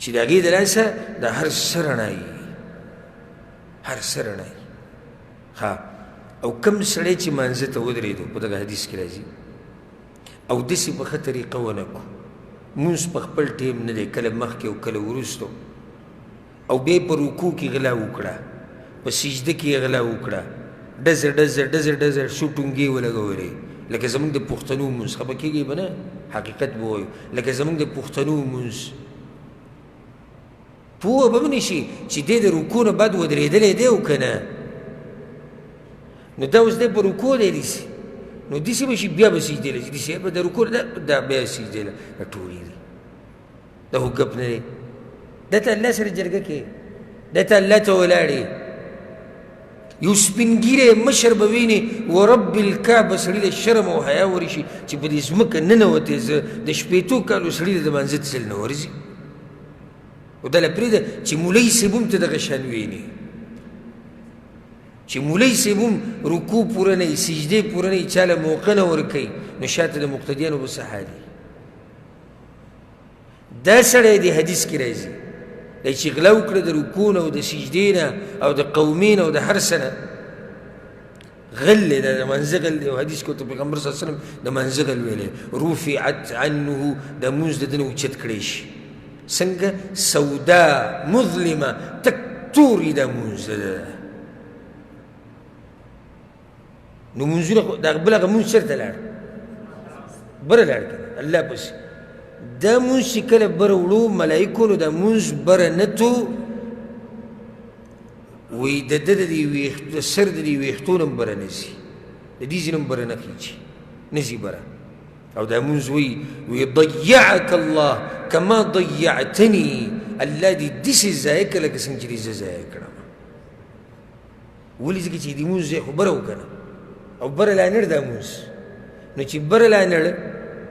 چې د هغې د لاسه د هر څه رڼا وي هر څه رڼا وي ها او کوم سړی چې مانځه ته ودرېدو په دغه حدیث کې راځي او داسې په ښه طریقه ونه کړو مونځ په خپل ټیم نه دی کله مخکې او کله وروستو او بیا په رکوع کې غلا وکړه په سجده کې غلا وکړه ډزه ډزه ډزه ډزه شو ټونګې ولګولې لکه زموږ د پښتنو مونځ خفه کېږي به نه حقیقت به وایو لکه زموږ د پښتنو مونځ پوه به نه شي چې دی د رکوع نه بعد ودرېدلی دی او که نه نو دا اوس دی په رکوع دی داسې نو داسې به شي بیا به سجدې له داسې به د رکوع دا بیا سجدې له دا ټولې دي دا خو ګپ نه دی دا ته الله سره جرګه کوې دا ته الله ته ولاړې یو سپینګیری مشر به وینې ورب الکعبه سړي له شرم او حیا ورشي چې په دې ځمکه ننوتې زه د شپېتو کالو سړي د منځه تلل نه ورځي او دا له پرېږده چې مولوي صاحب هم ته دغه شان وینې چې مولوي صاحب هم رکوع پوره نه وي سجدې پوره نه وي چا له موقع نه ورکوي نو شاته د مقتدیانو به څه حال وي دا سړی د حدیث کې راځي دی چې غلا وکړه د رکوع نه او د سجدې نه او د قومین او د هر څه نه غل دی دا د منځه غل دی او حدیث کې ورته پیغمبر صلی الله علیه وسلم د منځه غل ویلی رفعت عنه د لمونځ د ده نه اوچت کړی شي څنګه سودا مظلمه تک توري دا لمونځ د ده نو منځونه خو د بل هغه مونځ چېرته لاړ بره لاړ که الله پسې دا مونځ چې کله بره وړو ملایکو نو دا مونځ بره نه تو وایي د ده د سر د دې ویښتو نه هم بره نه ځي د دې ځینه هم بره نه خیچي نه ځي بره او دا مونځ وایي ضیعک الله کما ضیعتني الله دې داسې ضایع کړه لکه څنګه چې دې زه ضایع کړم ولې ځکه چې دې مونځ ځای خو بره وکنه او بره لانړ دا مونځ نو چې بره لانړ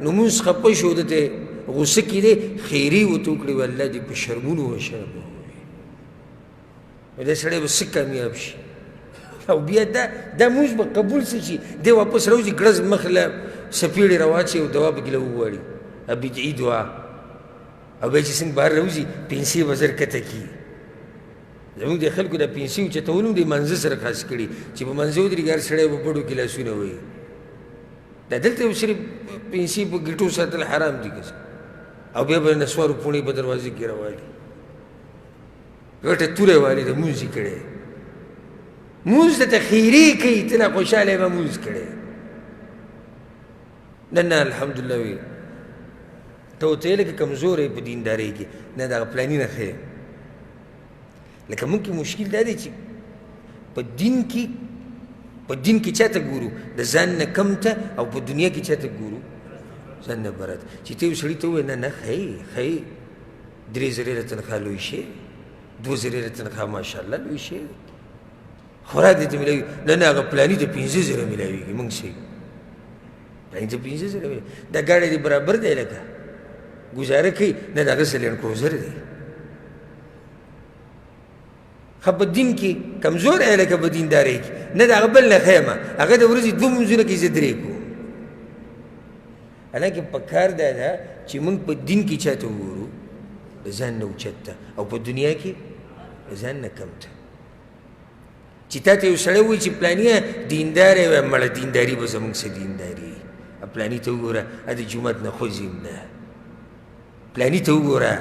نو مونځ خفه شو ده ته غصه کېدی خیرې ورته وکړې وی الله دې په شرمونو وشرموي دا سړی به څه کامیاب شي او بیا دا مونځ به قبول څه شي دی واپس راوځي ګړز مخ له سپېړې راواچوي او دوا پکې له وغواړي بدعي دعا او بیا چې څنګه بهر راوځي پنسې به زر کته کي زموږ د خلکو د پنسې اوچتول هم د منځه سره خاص کړي چې په منځه ودرېږي هر سړی به بډو کې لاسونه وایي دا دلته یو صرف پیسې په ګټو ساتل حرام دي که او بیا به نسوارو پوڼې په دروازې کې راوالي غټه توره والي د مونځ یې کړی مونځ ته خیرې کوي ته لا خوشحاله به مونځ کړی نه نه الحمدلله وي ته ورته یې لکه کمزوری په دیندارۍ کې نه دغه پلاني نه ښه لکه موږ کې مشکل دا دی چې په دین کې چاته ګورو د ځان نه کم ته او په دنیا کې چاته ګورو ځان نه بره ته چې ته یو سړي ته ووایې نه نه ښایي 3,000 تنخوا لوی شی 2,000 تنخوا ماشاءالله لوی شی خوراک دې ته میلاوي نه نه هغه پلاني ته 15,000 میلاویږي موږ شي پلاني ته 15,000 دا ګاډی دې برابر دی لکه ګزاره کوي نه د هغه سلینډ کروزر دی ښه په دین کې کمزور دی لکه په دیندارۍ کې نه د هغه بل نه ښه یم هغه د ورځې 2 منځونه کوي زه 3 کوم حالانکې پکار دا ده چې موږ په دین کې چاته وګورو د ځان نه اوچت ته او په دنیا کې د ځان نه کم ته چې تا ته یو سړی وایي چې پلانیه دیندار یې وایم مړه دینداري به زموږ څه دینداري پلاني ته وګوره د جومات نه خوځیم نه پلاني ته وګوره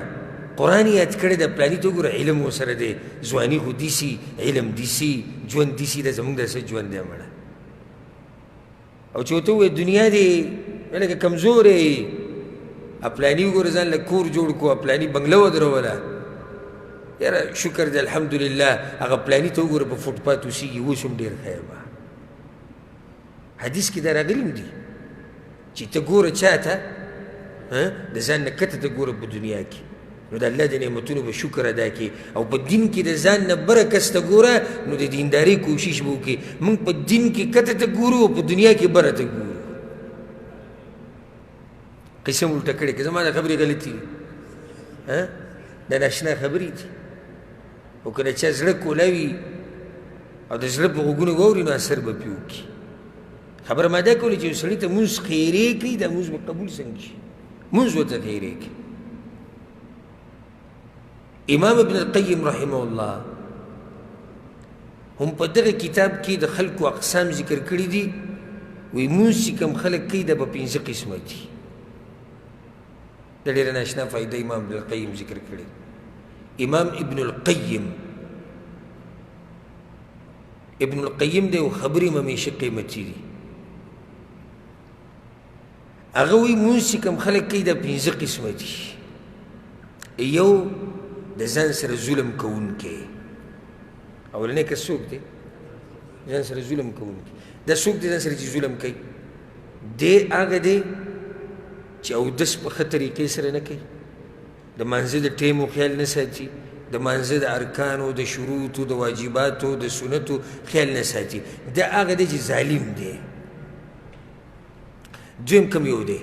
قرآن یاد کړی ده پلاني ته وګوره علم ورسره دی ځواني خو دیسي علم دیسي ژوند دیسي دا زموږ داسې ژوند دی مړه او چې ورته ووایې دنیا دی لکه کمزوری پلاني وګوره ځان له کور جوړ کړو پلاني بنګله ودروله یاره شکر دی الحمدلله هغه پلاني ته وګوره په فوټپات اوسېږي اوس هم ډېر خیر به حدیث کې دا راغلي هم دي چې ته ګوره چا ته د ځان نه کته ته ګوره په دنیا کې نو د الله د نعمتونو به شکر ادا کړي او په دین کې د ځان نه بره کس ته ګوره نو د دیندارۍ کوشش به وکړي موږ په دین کې کته ته ګورو او په دنیا کې بره ته ګورو قسم الټه کړې که زما دا خبرې غلطي وي دا ناشنا خبرې دي او که د چا زړه کولاوي او د زړه په غوږونو واوري نو اثر به پرې وکړي خبره ما دا کوله چې یو سړي ته مونځ خیرې کړي دا مونځ به قبول څنګه شي مونځ ورته خیرې کړي امام ابن القیم رحمه الله هم په دغه کتاب کې د خلکو اقسام ذکر کړي دي وایي مونځ چې کوم خلک کوي دا په 5 قسمه دي د ډېره ناشنا فایده امام ابن القیم ذکر کړي امام ابن القیم دی او خبرې هم همیشه قیمتي دي هغه وایي مونځ چې کوم خلک کوي دا 5 قسمه دي یو د ځان سره ظلم کوونکی اولنی کس څوک دی ځان سره ظلم کوونکی دا څوک دی ځان سره چې ظلم کوي دی هغه دی چې اودس په ښه طریقې سره نه کوي د مانځه د ټیمو خیال نه ساتي د مانځه د ارکانو د شروطو د واجباتو د سنتو خیال نه ساتي دا هغه دی چې ظالم دی دویم کوم یو دی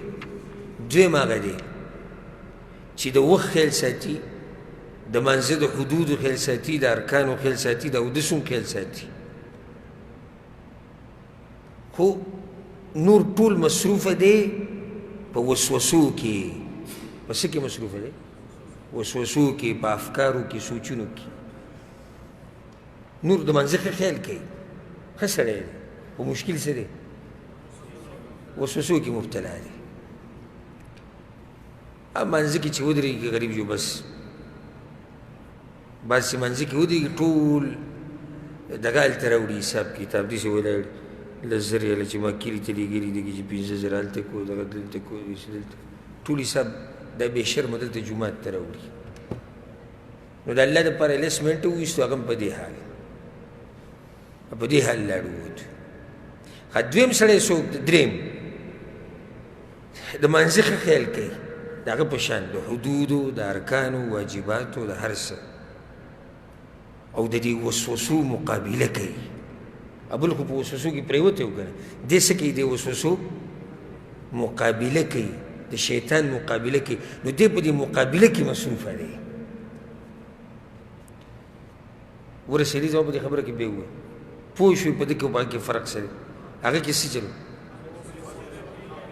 دویم هغه دی چې د وخت خیال ساتي د مانځه د حدودو خیال ساتي د ارکانو خیال ساتي د اودس هم خیال ساتي خو نور ټول مصروفه دی په وسوسو کې په څه کې مصروفه دی وسوسو کې په افکارو کې سوچونو کې نور د مانځه ښه خیال کوي ښه سړی دی خو مشکل څه دی وسوسو کې مبتلا دی مانځه کې چې ودرېږي غریب جو بس بعض چې مانځه کې ودرېږي ټول دغه هلته راوړي حساب کتاب داسې ولاړ لس زر یاله چې ما کلي ته لېږلي دي چې 15,000 هلته کو دغه دلته کو دلته ټول حساب دا بې شرمه دلته جومات ته راوړي نو د الله دپاره یې لس منټه وویستو هغه هم په دې حال لاړ ووتو ښه دویم سړی څوک دی درېم د مانځه ښه خیال کوي د هغه په شان د حدودو د ارکانو واجباتو د هر څه او د دې وسوسو مقابله کوي بل خو په وسوسو کې پرېوتی و که نه دې څه کوي د وسوسو مقابله کوي د شیطان مقابله کوي نو دې په دې مقابله کې مصروفه دی ورسېدي زما په دې خبره کې بیا ووایه پوه شوې په دې کې په کې فرق څه دی هغه کې څه چلو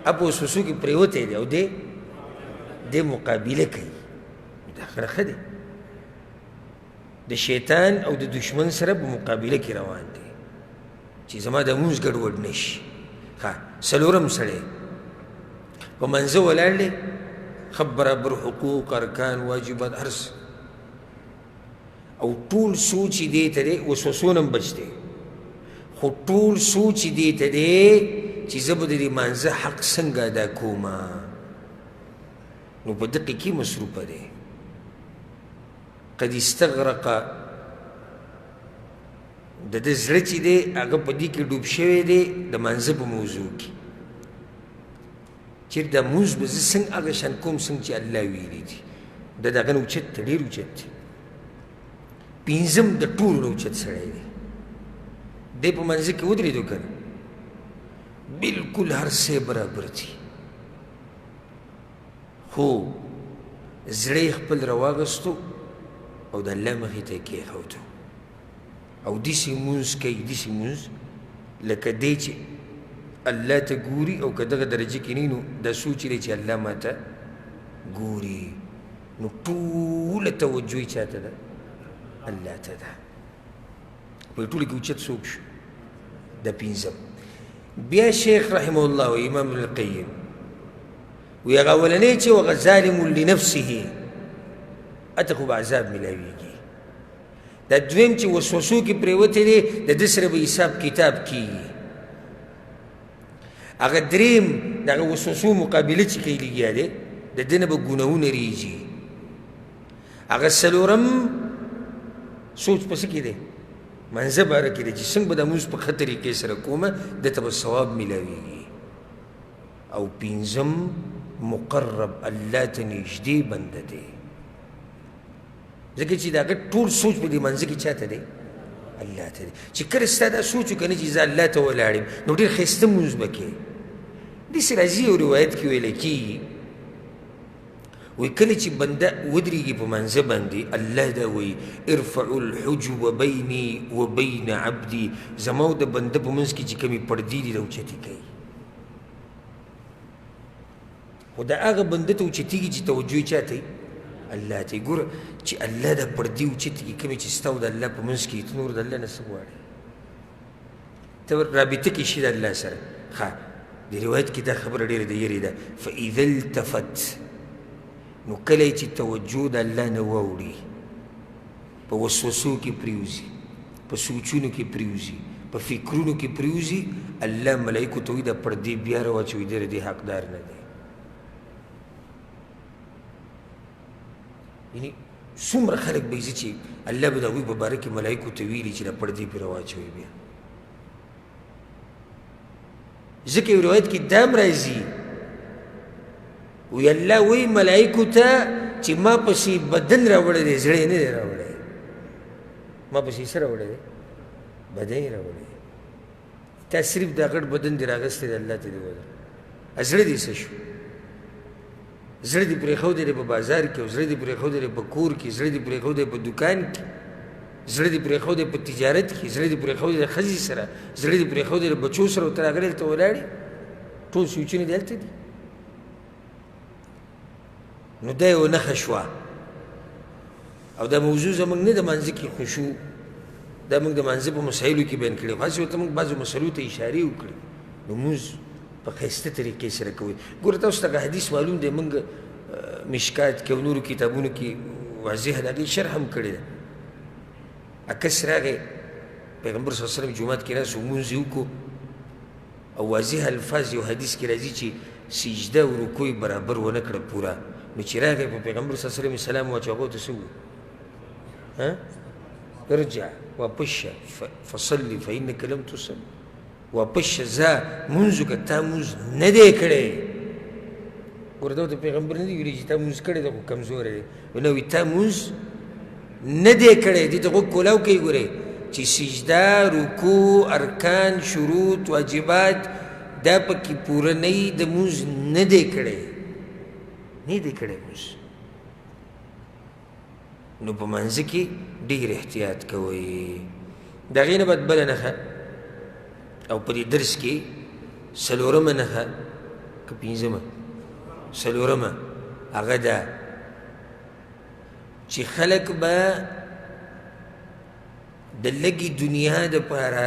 په وسوسو کې پرېوتی دی او دې مقابله کوي دا خبره ښه دی د شیطان او د دشمن سره په مقابله کې روان دی چې زما د مونځ ګډوډ نه شي څلورم سړی په منځه ولاړ دی ښه برابر حقوق ارکان واجبات هر څه او ټول سوچ یې دې ته دی وسوسو نه هم بچ دی خو ټول سوچ یې دې ته دی چې زه به د دې مانځه حق څنګه ادا کومه نو په دقه کې مصروفه دی قد استغرق د ده زړه چې دی هغه په دې کې ډوب شوی دی د مانځه په موضوع کې چېرې دا مونځ به زه څنګه هغه شان کوم څنګه چې الله ویلي دي د دغه نه اوچت دی ډېر اوچت دی پنځم د ټولو نه اوچت سړی دی دی په منځه کې ودرېدو که نه بلکل هر څه برابر دي خو زړه یې خپل راواغستو او د الله مخې ته یې کېښودو او داسې مونځ کوي داسې مونځ لکه دی چې الله ته ګوري او که دغه درجه کې نه نو دا سوچ دی چې الله ما ته ګوري نو ټوله توجه یې چا ته ده الله ته ده په ټولو کې اوچت څوک شو د پنځم بیا شیخ رحمه الله و امام ابن القیم وی هغه اولنی چې وغه ظالم لنفسه اته خو به عذاب میلاویږي دا دویم چې وسوسو کې پرېوتی دی د ده سره به حساب کتاب کېږي هغه دریم د هغه وسوسو مقابله چې کوي لګیا دی د ده نه به ګناهونه ریږي هغه څلورم سوچ په څه کې دی منځه باره کې دی چې څنګه به دا مونځ په ښه طریقې سره کومه دته به ثواب میلاویږي او پنځم مقرب الله ته نږدې بنده دی ځکه چې د هغه ټول سوچ په دې منځه کې چا ته دی الله ته دی چې کله ستا دا سوچ وکړې چې زه الله ته ولاړ یم نو ډېر ښایسته مونځ به کوې داسې راځي یو روایت کې ویلی کېږي وی کله چې بنده ودرېږي په منځه باندې الله دا وایي ارفعوا الحجب بیني و بین عبدي زما او د بنده په منځ کې چې کومې پردې دي راوچتې کوي خو د هغه بنده ته اوچتېږي چې توجه یې چا ته الله ته ګوره چې الله دا پردې اوچتې کړي کومې چې ستا او د الله په منځ کې ته نور د الله نه څه غواړې ته رابطه کې شي د الله سره ښه د روایت کې دا خبره ډېره د یېرې ده فاذا التفت نو کله چې توجه د الله نه واوړي په وسوسو کې پریوزي په سوچونو کې پریوزي په فکرونو کې پریوزي الله ملایکو ته وایي دا پردې بیا راواچوي دی د دې حقدار نه دی یعنې څومره خلک به یې چې الله به د هغوی په باره کې ملایکو ته ویلي چې دا پردې پرې راواچوي بیا ځکه یو روایت کې دا هم راځي وی الله وی ملائکو ته چې ما پسې بدن راوړی دی زړه یې نه دی راوړی ما پسې څه راوړی دی بدن یې راوړی دی تا صرف دا غټ بدن دې راغستی دی الله ته دې وویل زړه دې څه شو زړه دې پرېښودی دی په بازار کې او زړه دې پرېښودی دی په کور کې زړه دې پرېښودی دی په دوکان کې زړه دې پرېښودی په تجارت کې زړه دې پرېښودی دی ښځې سره زړه دې پرېښودی دی بچو سره او ته راغلی هلته ولاړې ټول سوچونه دې هلته دي نو دا یو نښه شوه او دا موضوع زموږ نه د مانځه کې خشوع دا موږ د مانځه په مسایلو کې بیان کړی خو هسې ورته موږ بعضو مسلو ته اشارې وکړې نو مونځ په ښایسته طریقې سره کوئ ګوره تاسو ته حدیث معلوم دی موږ مشکات کې او نورو کتابونو کې واضح د هغې شرح هم کړې ده کس راغی پیغمبر صلی الله علیه وسلم جومات کې ناست و مونځ یې وکړو او واضح الفاظ یو حدیث کې راځي چې سجده او رکوع برابر ونه کړه پوره نو چې راغی په پیغمبر صلی الله علیه وسلم سلام واچو هغو ته څه وویل ارجع واپس شه فصلي فإنك لم تصل واپس شه ځه مونځ وکړه تا مونځ نه دی کړی ګوره دا ورته پیغمبر نه دی ویلي چې تا مونځ کړی دی خو کمزوری دی نه وي تا مونځ نه دی کړی دې ته غوږ کولاو کوي ګورئ چې سجده رکوع ارکان شروط واجبات دا پکې پوره نه وي د مونځ نه دی کړی نه دی کړی مونځ نو په منځه کې ډېر احتیاط کوئ د هغې نه بعد بله نښه او په دې درس کې څلورمه نښه که پنځمه څلورمه هغه ده چې خلک به د لږې دنیا دپاره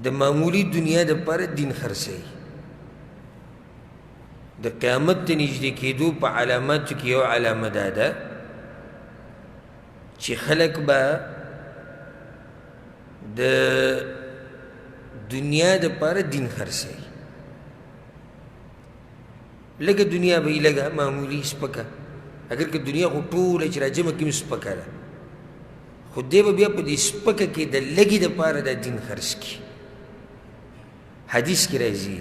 د معمولی دنیا دپاره دین خرڅوي. د قیامت د نږدې کېدو په علاماتو کې یو علامه دا ده چې خلک به د دنیا دپاره دین خرڅوي. لږه دنیا به یې لږه معمولي سپکه، اگر که دنیا خو ټوله چې راجمع کړي سپکه ده، خو دی به بیا په دې سپکه کې د لږې دپاره دا دین خرڅ کړي. حدیث کې راځي،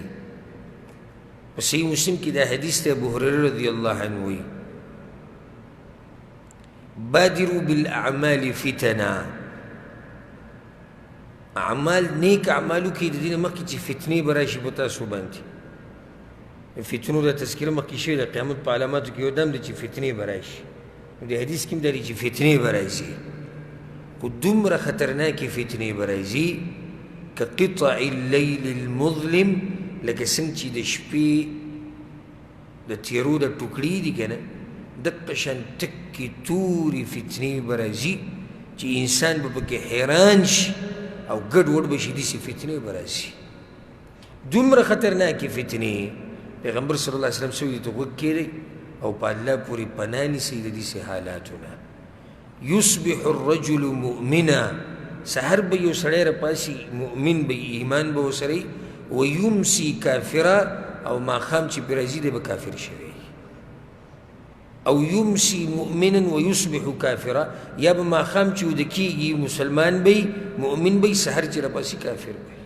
په صحیح مسلم کې دا حدیث دی، ابو هریره رضی الله عنه وایي بادروا بالاعمال فتنا، اعمال نیک اعمالو کې د دې نه مخکې چې فتنې به راشي په تاسو باندې. فتنو د تذکره مخکې شوې د قیامت په علاماتو کې یو دم دی چې فتنې به راشي. د حدیث کې هم دا دی چې فتنې به راځي، خو دومره خطرناکې فتنې به راځي که قطع اللیل المظلم، لکه څنګه چې د شپې د تیرو د ټوکړې دي که نه، دقه شان تکې تورې فتنې به راځي چې انسان به پکې حیران شي او ګډ وډ به شي. داسې فتنې به راځي، دومره خطرناکې فتنې. پیغمبر صلی الله علیه وسلم سوی ته غوږ کېږدئ او په الله پورې پناه نیسئ د داسې حالاتو نه. یصبح الرجل مؤمنا، سحر به یو سړی راپاسي مؤمن به ایمان به ورسره وي، ویمسي کافرا، او ماښام چې پرې راځي دی به کافر شوی. او یمسي مؤمنا ویصبح کافرا، یا به ماښام چې وده کېږي مسلمان به مؤمن به، سحر چې راپاسي کافر به.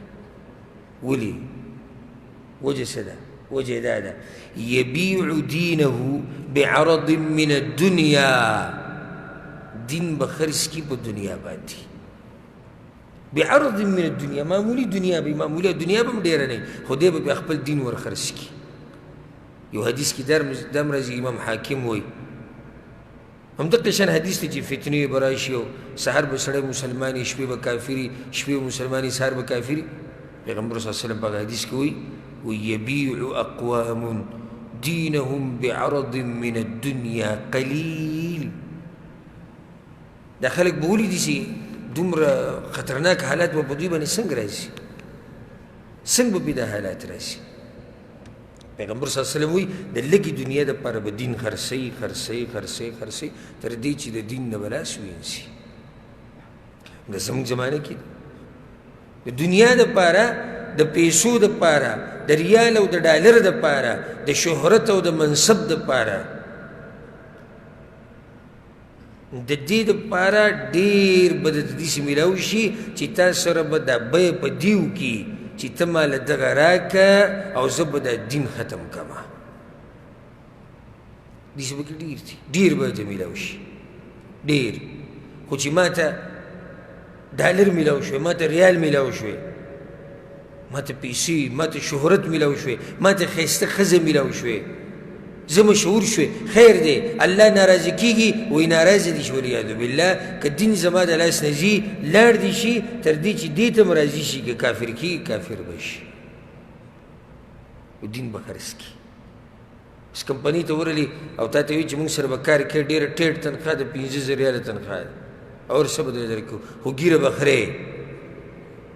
ولې؟ وجه څه ده؟ وجه دا ده یبیع دینه بعرض من الدنیا، دین به خرڅ کړي په دنیا باندې. بعرض من الدنیا، معمولی دنیا به، معمولی دنیا به هم ډېره نه وي، خو دی به بیا خپل دین ور خرڅ کړي. یو حدیث کې دم راځي، امام حاکم وایي همدغه شان حدیث دی چې فتنې به راشي او سحر به سړی مسلماني، شپې به کافري، شپې به مسلماني، سحر به کافري. پیغمبر صلی الله علیه وسلم په حدیث کې وایي ويبيع أقوام دينهم بعرض من الدنيا قليل. دا خلق بولي دي سي دومره خطرناک حالات به په دوی باندې څنګه راځي، څنګه به دا حالات راځي. پیغمبر صلی الله علیه وسلم وایي د لږې دنیا دپاره به دین خرڅوي خرڅوي خرڅوي خرڅوي تر دې چې د دین نه به لاس وینځي. دا زموږ زمانه کې د دنیا دپاره، د پیسو دپاره، د ریال او د ډالر دپاره، د شهرت او د منصب دپاره، د دې دپاره ډېر به درته داسې میلاو شي چې تا سره به دا بیه په دې وکړي چې ته ماله دغه راکه او زه به دا دین ختم کړمه. داسې پکې ډېر دي، ډېر به درته میلاو شي، ډېر. خو چې ما ته ډالر میلاو شوی، ما ته ریال میلاو شوی، ما ته پیسې، ما ته شهرت میلاو شوی، ما ته ښایسته ښځه میلاو شوی، زه مشهور شوی، خیر دی، الله ناراضه کېږي، وایي ناراضه دي شي والعیاذ بالله. که دین زما د لاس نه ځي لاړ دي شي تر دې چې دې ته م راضي شي، که کافر کېږي کافر به شي، دین به خرڅ کړي. اوس کمپنۍ ته ورغلي او تا ته وایي چې موږ سره به کار کوې، ډېره ټیټ تنخواه ده، 15,000 ریاله تنخواه ده، اور څه به درته درکوو، خو ږیره به خرې.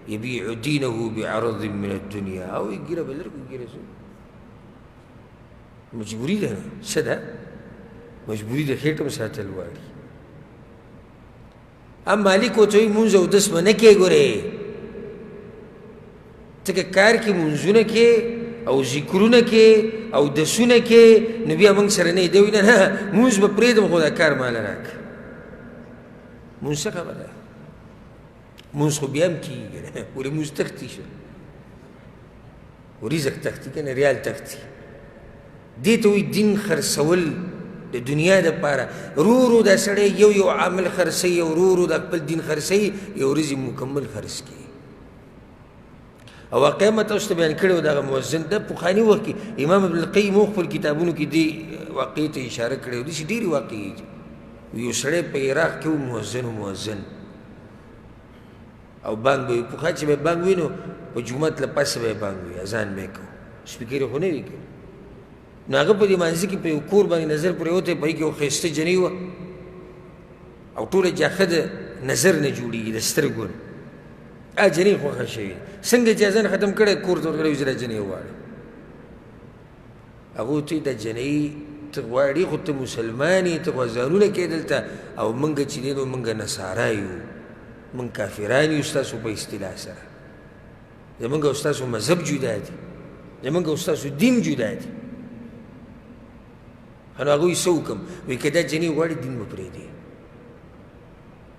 یبیع دینه بعرض من الدنیا، او ږیره به لرګو، ږیره مجبوري ده، څه ده؟ مجبوري ده، خېټه م ساتل غواړي. ام مالک ورته وایي مونځ اودس به نه کوې، ګورې ته که کار کې مونځونه کې او ذکرونه کې او دسونه کې، نو بیا موږ سره نه یې. دی وایي نه مونځ به پرېږدم، خو دا کار ماله راکړه. مونځ څه خبره ده؟ مونځ خو بیا هم کېږي که نه، ولې مونځ تښتي شه، رزق تښتي که نه، ریال تښتي. دې ته وایي دین خرڅول د دنیا دپاره. ورو ورو دا سړی یو یو عامل خرڅوي، او ورو ورو دا خپل دین خرڅوي، یو ورځې مکمل خرڅ کړي. او واقعه ما تاسو ته بیان کړې وه، دغه مؤذن د پخواني وخت کې امام ابن القیم خپل کتابونو کې دې واقعې ته اشاره کړې وه. داسې ډېرې واقعې دي. یو سړی په عراق کې و، مؤذن او بانګ به وي. پخوا چې به بانګ وي نو په جومات له پاسه به یې بانګ وي، اذان به یې کوو، سپیکر یې خو نه وي کړی. نو هغه په دې مانځه کې په یو کور باندې نظر پرېوتی، په هغې کې یو ښایسته جنۍ وه او ټوله جاښه د نظر نه جوړېږي، د سترګو نه. جنۍ خوښه شوې څنګه چې اذان ختم کړی کور ته ورغلی چې دا جنۍ وغواړي هغه ورته دا جنۍ ته غواړي خو ته مسلمان یې ته خو اذانونه کوې دلته او موږ چې دی نو موږ نصارا یو موږ کافران یو ستاسو په اصطلاح سره زموږ او ستاسو مذهب جدا دي زموږ او ستاسو دین جدا دي نو هغوی څه وکړم وایي که دا جنۍ غواړي دین به پرېږدي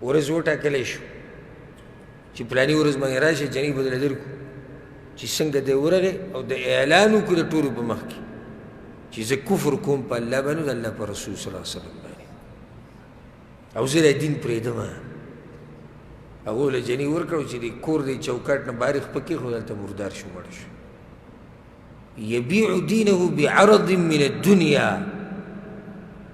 ورځ وټاکلی شو چې پلاني ورځ باندې راشي جنۍ به درله درکړو چې څنګه دی ورغې او د اعلان وکړو د ټولو په مخ کې چې زه کفر کوم په الله باندې د الله په رسول صلی الله علیه وسلم باندې او زه د دین پرېږدم هغو له جنۍ ورکړو چې د کور د چوکاټ نه بهر خپه کېښود هلته مردار شو مړ شو یبیع دینه بعرض من الدنیا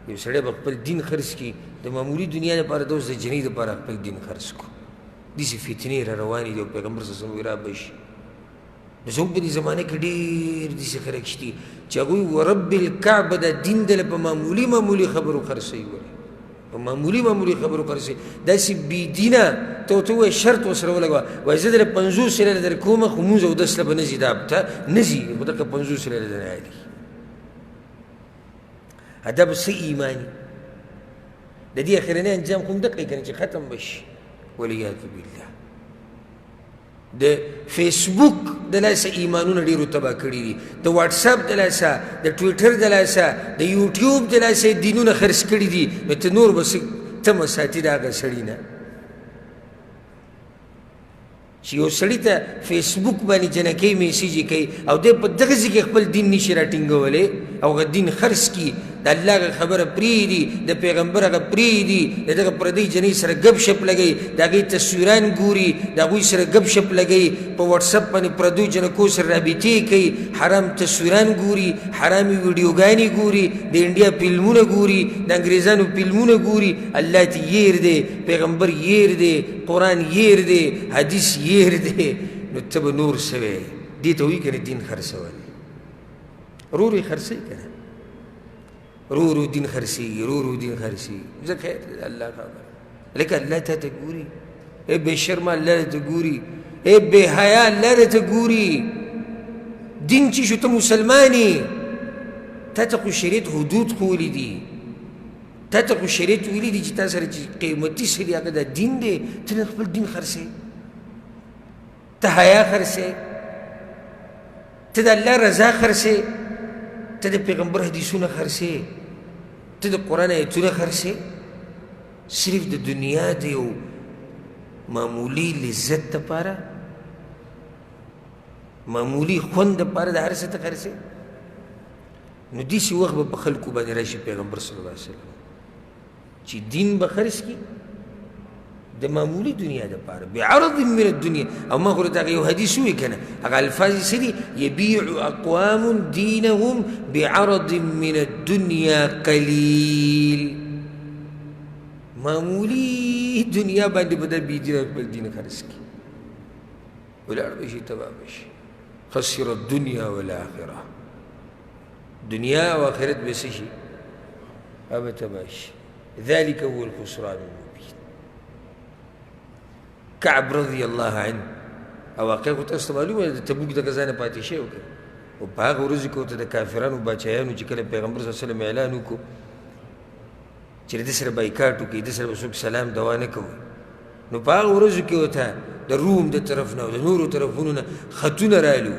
یو سړی به خپل دین خرڅ کړي د معمولي دنیا لپاره د اوس د جنۍ دپاره خپل دین خرڅ کړو داسې فتنې را روانې دي او پیغمبر صلی الله علیه وسلم را به شي نو زموږ په دې زمانه کې ډېر داسې خلک شته چې هغوی ورب الکعبه دا دین دله په معمولي خبرو خرڅوي ولې په معمولي خبرو خرڅوي داسې بېدینه ته ورته ووایه شرط ورسره ولګوه وایي زه دله 50 ریاله درکومه خو مونځ اودس له به نه ځي دا نه ځي خو دغه 50 ریاله درنه عالي دا به څه ایماني د دې اخرنی انجام خو همدغه یې که نه چې ختم به شي والعیاذ بالله د فیسبوک د لاسه ایمانونه ډېرو تباه کړي دي د واټساپ د لاسه د ټویټر د لاسه د یوټیوب د لاسه دینونه خرڅ کړي دي نو ته نور به څه تمه ساتي د هغه سړي نه چې یو سړي ته فیسبوک باندې جنکۍ میسیج کوي او دی په دغه ځای کې خپل دین نشي راټینګولی او هغه دین خرڅ کړي د الله هغه خبره پرېږدي د پیغمبر هغه پرېږدي د دغه پردۍ جنۍ سره ګپ شپ لګوي د هغوی تصویران ګوري د هغوی سره ګپ شپ لګوي په واټسپ باندې پردو جنکو سره رابطې کوي حرام تصویران ګوري حرامي ویډیوګانې ګوري د انډیا فلمونه ګوري د انګریزانو فلمونه ګوري الله ته یېر دی پیغمبر یېر دی قرآن یېر دی حدیث یېر دی نو ته به نور سوی دې ته وایي که نه دین خرڅول رور یې خرڅوي که نه رو دین خرڅېږي رو دین خرڅېږي زه خیر الله خبر لکه الله ته ته ګوري ای بې شرمه الله ته ګوري ای بې حیا الله ته ګوري دین چې شو ته مسلمان یې تا ته خو شریعت حدود خو ولیدي تا ته خو شریعت ویلي دي چې تا سره چې قیمتي څه دي هغه دا دین دی ته نه خپل دین خرڅوې ته حیا خرڅوې ته د الله رضا خرڅوې ته د پیغمبر حدیثونه خرڅوې ته د قرآن آیتونه خرڅوې صرف د دنیا د یو معمولي لذت دپاره معمولي خوند دپاره د هر څه ته خرڅوې نو داسې وخت به په خلکو باندې راشي پیغمبر صلی الله علیه وسلم چې دین به خرڅ کړي د معمولي دنیا دپاره بعرض من الدنیا او ما خو درته هغه یو حدیث ووایي که نه هغه الفاظ یې څه دي یبیع اقوام دینهم بعرض من الدنیا قلیل معمولي دنیا باندې به دا بېدینه خپل دین خرڅ کړي ولاړ به شي تباه به شي خسر الدنیا والآخره دنیا او آخرت به څه شي هغه تباه شي ذلك هو الخسران المبين کعب رضی الله عنه او واقع خو تاسو ته معلومه ده د تبوک دغه ځای نه پاتې شوی و که او په هغه ورځو کې ورته د کافرانو باچایانو چې کله پیغمبر صلی الله علیه وسلم اعلان وکړو چې د دې سره بایکاټ وکړي د سره به څوک سلام دوا نه کوي نو په هغه ورځو کې ورته د روم د طرف نه او د نورو طرفونو نه خطونه رالو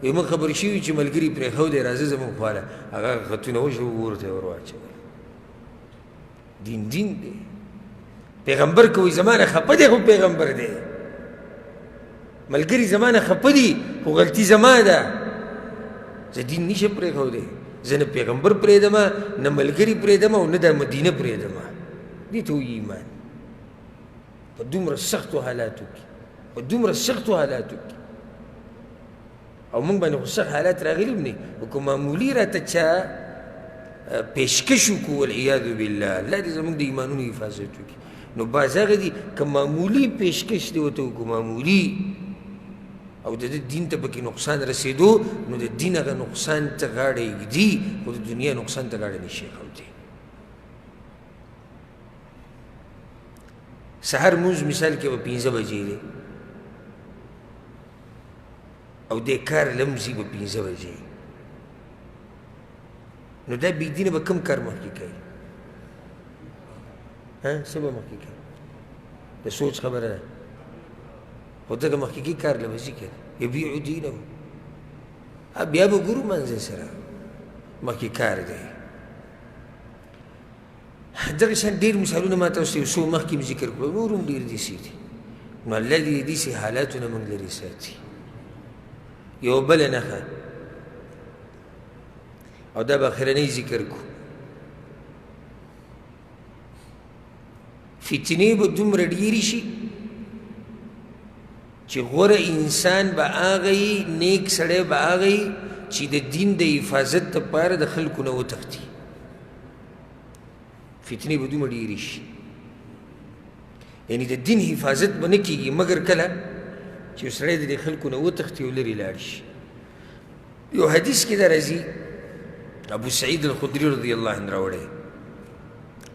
وایي موږ خبر شوي چې ملګري پرېښودی راځه زموږ خواله هغه خطونه وشو ورته یې ور واچول دین دی پیغمبر کوي زمانه خپه دی خو پیغمبر دی ملګري زمانه خپه دي خو غلطي زما ده زه دین نشم پرېښودی زه نه پیغمبر پرېږدم نه ملګري پرېږدم او نه دا مدینه پرېږدم دې ته وایي ایمان په دومره سختو حالاتو کې او موږ باندې خو سخت حالات راغلي هم دي خو که معمولي راته چا پیشکش وکړو والعیاذ بالله الله دې زموږ د ایمانونو حفاظت وکړي نو بعض هغه دي که معمولي پیشکش دې ورته وکړو معمولي او د دین ته پکې نقصان رسېدو نو د دین هغه نقصان ته غاړه ږدي خو د دنیا نقصان ته غاړه نشي ښودی سحر مونځ مثال کې به 5 بجې دی او دې کار لمزي به 5 بجې نو دا بېدینه به کوم کار مخکې کوي څه به مخکې کوي د سوچ خبره ده خو دغه مخکې کار له به ځي که یبیعو دینه بیا به ګورو منځ سره مخکې کار دی دغه شان ډېر مثالونه ما تاسو یو څو مخکې م ذکر کړو نور هم ډېر داسې دي نو الله دې د داسې حالاتونه موږ لرې ساتي یو بله نښه او دا به اخرنی ذکر کو فتنې به دومره ډېرې شي چې غوره انسان به هغه یي نیک سړی به هغه یي چې د دین د حفاظت دپاره د خلکو نه وتښتي فتنې به دومره ډېرې شي یعنې د دین حفاظت به نه کېږي مګر کله چې یو سړی د دې خلکو نه وتښتي او لرې لاړ شي یو حدیث کې دا راځي ابو سعید الخدري رضی الله عنه راوړی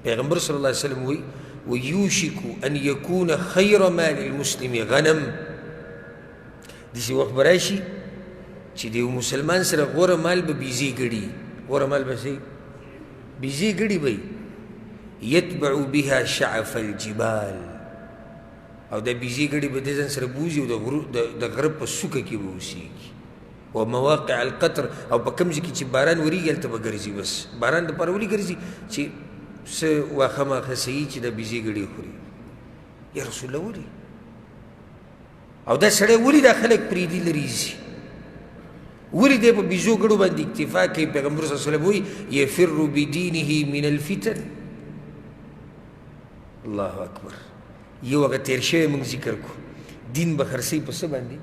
پیغمبر صلی الله علیه وسلم وایي ویوشک ان یکون خیر مال المسلم غنم داسې وخت به راشي چې د یو مسلمان سره غوره مال به بیزې ګړي غوره مال به څه بیزې ګړي به یتبع بها شعف الجبال او دا بیزې ګړي به دې ځان سره بوځي او د غره په څوکه کې به اوسېږي و مواقع القطر او په کوم ځای کې چې باران ورېږي هلته به ګرځي بس باران دپاره ولې ګرځي چې څه واښه ماښه څه یي چې د بیزې ګړې خوري یا رسول الله ولې او دا سړی ولې دا خلک پرېږدي لرې ځي ولې دی په بیزو ګړو باندې اکتفا کوي پیغمبر صلی الله علیه وسلم وایي یفر بدینه من الفتن الله اکبر یو هغه تېر شوی موږ ذکر کو دین به خرڅوي په څه باندې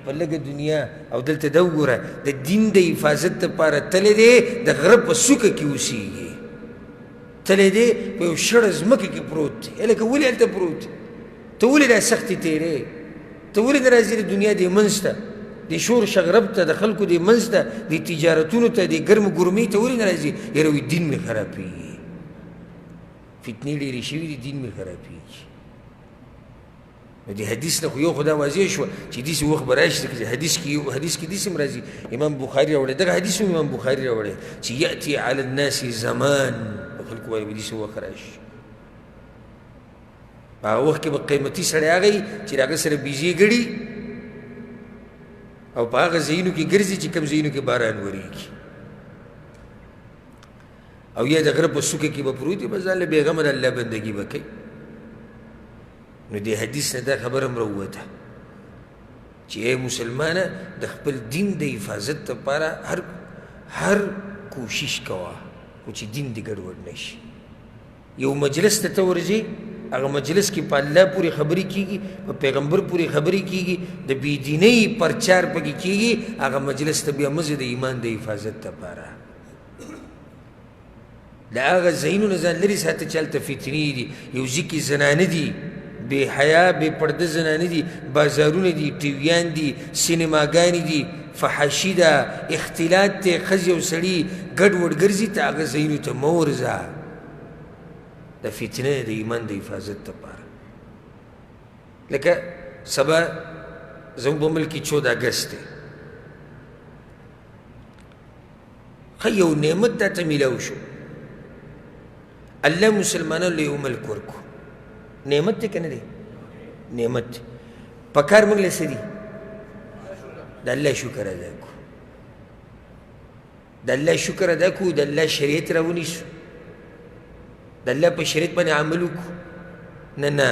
په لږه دنیا او دلته دا وګوره د دین د حفاظت دپاره تلی دی د غره په څوکه کې اوسېږي تلی دی په یو شړه ځمکه کې پروت دی هلکه ولې هلته پروت دی ته ولې دا سختې تېرې ته ولې نه راځې د دنیا دې منځ ته د شور شغرب ته د خلکو دې منځ ته د تجارتونو ته د ګرمو ګرمۍ ته ولې نه راځې یاره وایي دین مې خرابېږي فتنې ډېرې شوي دي دین مې خرابېږي نو د حدیث نه خو یو خو دا واضح شوه چې داسې وخت به راشي حدیث کې داسې هم راځي امام بخاري راوړی دغه حدیث هم امام بخاري راوړی چې یأتي علی الناس زمان په خلکو باندې به داسې وخت راشي په هغه وخت کې به قیمتي سړی هغه وي چې د هغه سره بیزې ګړي او په هغه ځایونو کې ګرځي چې کوم ځایونو کې باران ورېږي او یا د غره په څوکه کې به پروت وي بس ځان له بېغمه د الله بندګي به کوي نو دې حدیث نه دا خبره هم راووته چې ای مسلمانه د خپل دین د حفاظت دپاره هر کوشش کوه خو چې دین دې ګډوډ نه شي یو مجلس ته ته ورځې هغه مجلس کې په الله پورې خبرې کېږي په پیغمبر پورې خبرې کېږي د بېدینۍ پرچار پکې کېږي هغه مجلس ته بیا مزه د ایمان د حفاظت دپاره د هغه ځایونو نه ځان لرې ساته چې هلته فتنې دي یو ځای کې زنانه دي بې حیا بې پرده زنانه دي بازارونه دي ټیویان دي سینماګانې دي فحاشي ده اختلاط دی ښځې او سړي ګډوډ ګرځي ته هغه ځایونو ته مه ورځه د فتنې د ایمان د حفاظت دپاره لکه سبا زموږ په ملک کې 14 اګست دی ښه یو نعمت تا ته میلاو شو الله مسلمانانو له یو ملک ورکو نعمت دی که نه دی نعمت دی پکار موږ له څه دي د الله شکر ادا کړو د الله شکر ادا کړو د الله شریعت راونیسو د الله په شریعت باندې عمل وکړو نه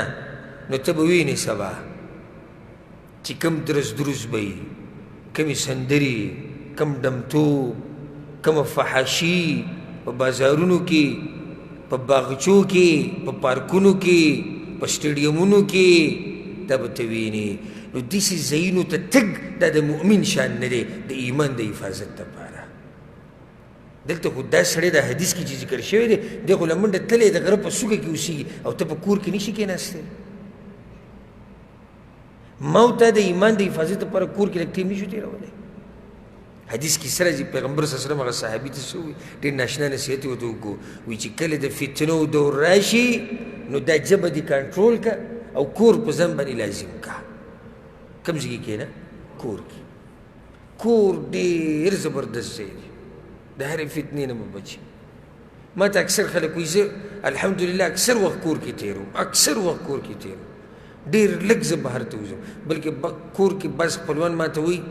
نو ته به وینې سبا چې کوم درز به وي کومې سندرې کوم ډمتوب کومه فحاشي په بازارونو کې په باغچو کې په پارکونو کې په سټیډیمونو کې دا به ته وینې نو داسې ځایونو ته تګ دا د مؤمن شان نه دی د ایمان د حفاظت دپاره دلته خو دا سړی د حدیث کې چې ذکر شوی دی دی خو له منډه تللی د غره په څوکه کې اوسېږي او ته په کور کې نشي کېناستی ما او تا د ایمان د حفاظت دپاره کور کې لږ ټیم نشو تېرولی حدیث کې سره چې پیغمبر صلی الله علیه وسلم هغه صحابي ته څه وایي ډېر ناشنا نصیحت یې ورته وکړو وایي چې کله د فتنو دور راشي نو دا ژبه دې کنټرول کړه او کور په ځان باندې لازم کړه کوم ځای کې کښېنه کور کې کور ډېر زبردست ځای دی د هرې فتنې نه به بچي ما ته اکثر خلک وایي زه الحمدلله اکثر وخت کور کې تېروم اکثر وخت کور کې تېروم ډېر لږ زه بهر ته وځم بلکې کور کې بعض خپلوان ما ته وایي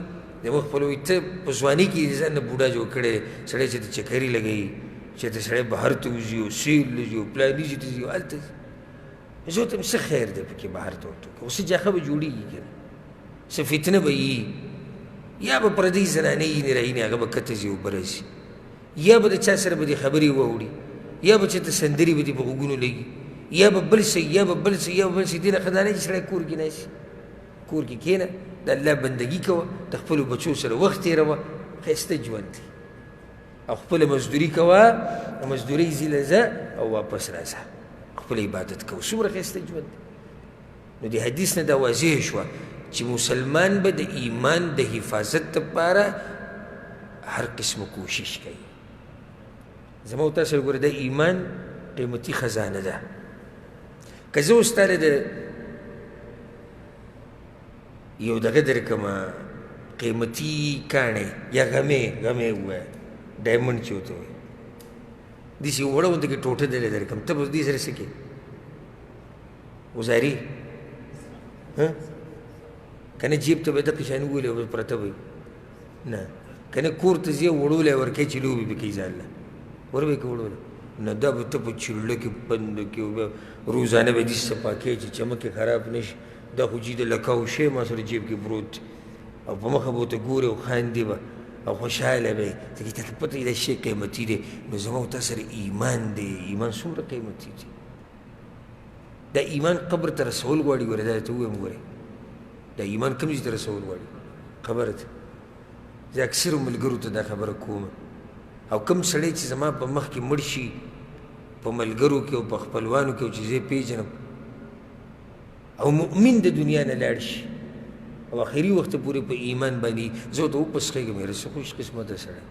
زموږ خپلوان وایي ته په ځواني کې یې ځان نه بوډا جوړ کړی سړی چې ته چکري لګوي چې ته سړی بهر ته وځي او سیل ته ځي او پلاني ځي ته ځي او هلته ځي زه ورته څه خیر دی پکې بهر ته ورته خو څه جاښه به جوړېږي که نه څه فتنه به وي یا به پردۍ زنانې یي رایینې هغه به کته ځي او بره ځي یا به د چا سره به دې خبرې واوړي یا به چېرته سندرې به دې په غوږونو لګي یا به بل څه یا به بل څه یا به بل څه دې نه ښه دا نه چې سړی کور کې ناست کور کې کښېنه د الله بندګي کوه د خپلو بچو سره وخت تېروه ښایسته ژوند دی او خپله مزدوري کوه د مزدورۍ ځیله ځه او واپس راځه خپل عبادت کوه څومره ښایسته ژوند دی نو د حدیث نه دا واضح شوه چې مسلمان به د ایمان د حفاظت دپاره هر قسمه کوشش کوي زما او تا سره ګوره دا ایمان قیمتي خزانه ده که زه اوس تاله د یو دغه درکمه قیمتي کاڼی یا غمې ووایه ډایمنډ چې ورته وایي داسې یو وړه غوندې کې ټوټه دلې درکړم ته به دې سره څه کوې وزاري که نه جیب ته به دقې شیان وولې او پرته به نه که نه کور ته ځې وړولی ورکوې چې لوبې به کوي ځان له ور به یې که وړولی نه دا به ته په چړله کې بنده کې روزانه به دې صفا کوې چې چمک یې خراب نه شي دا خو جي د لکاو شی ما سره جیب کې پروت او په مخه به ورته ګورې او خاندې به او خوشحاله به یې ځکه تا ته پته وي دا شی قیمتي دی نو زما او تا سره ایمان دی ایمان څومره قیمتي دی دا ایمان قبر ته رسول غواړي ګورې دا ته ووایم ګورې دا ایمان کوم ځای ته رسول غواړي خبره ته زه اکثرو ملګرو ته دا خبره کوم او کوم سړی چې زما په مخ کې مړ شي په ملګرو کې او په خپلوانو کې او چې زه یې پیژنم او مؤمن د دنیا نه لاړ شي او آخري وخت پورې په ایمان باندې زه ورته وپسخېږم یاره څه خوش قسمته سړی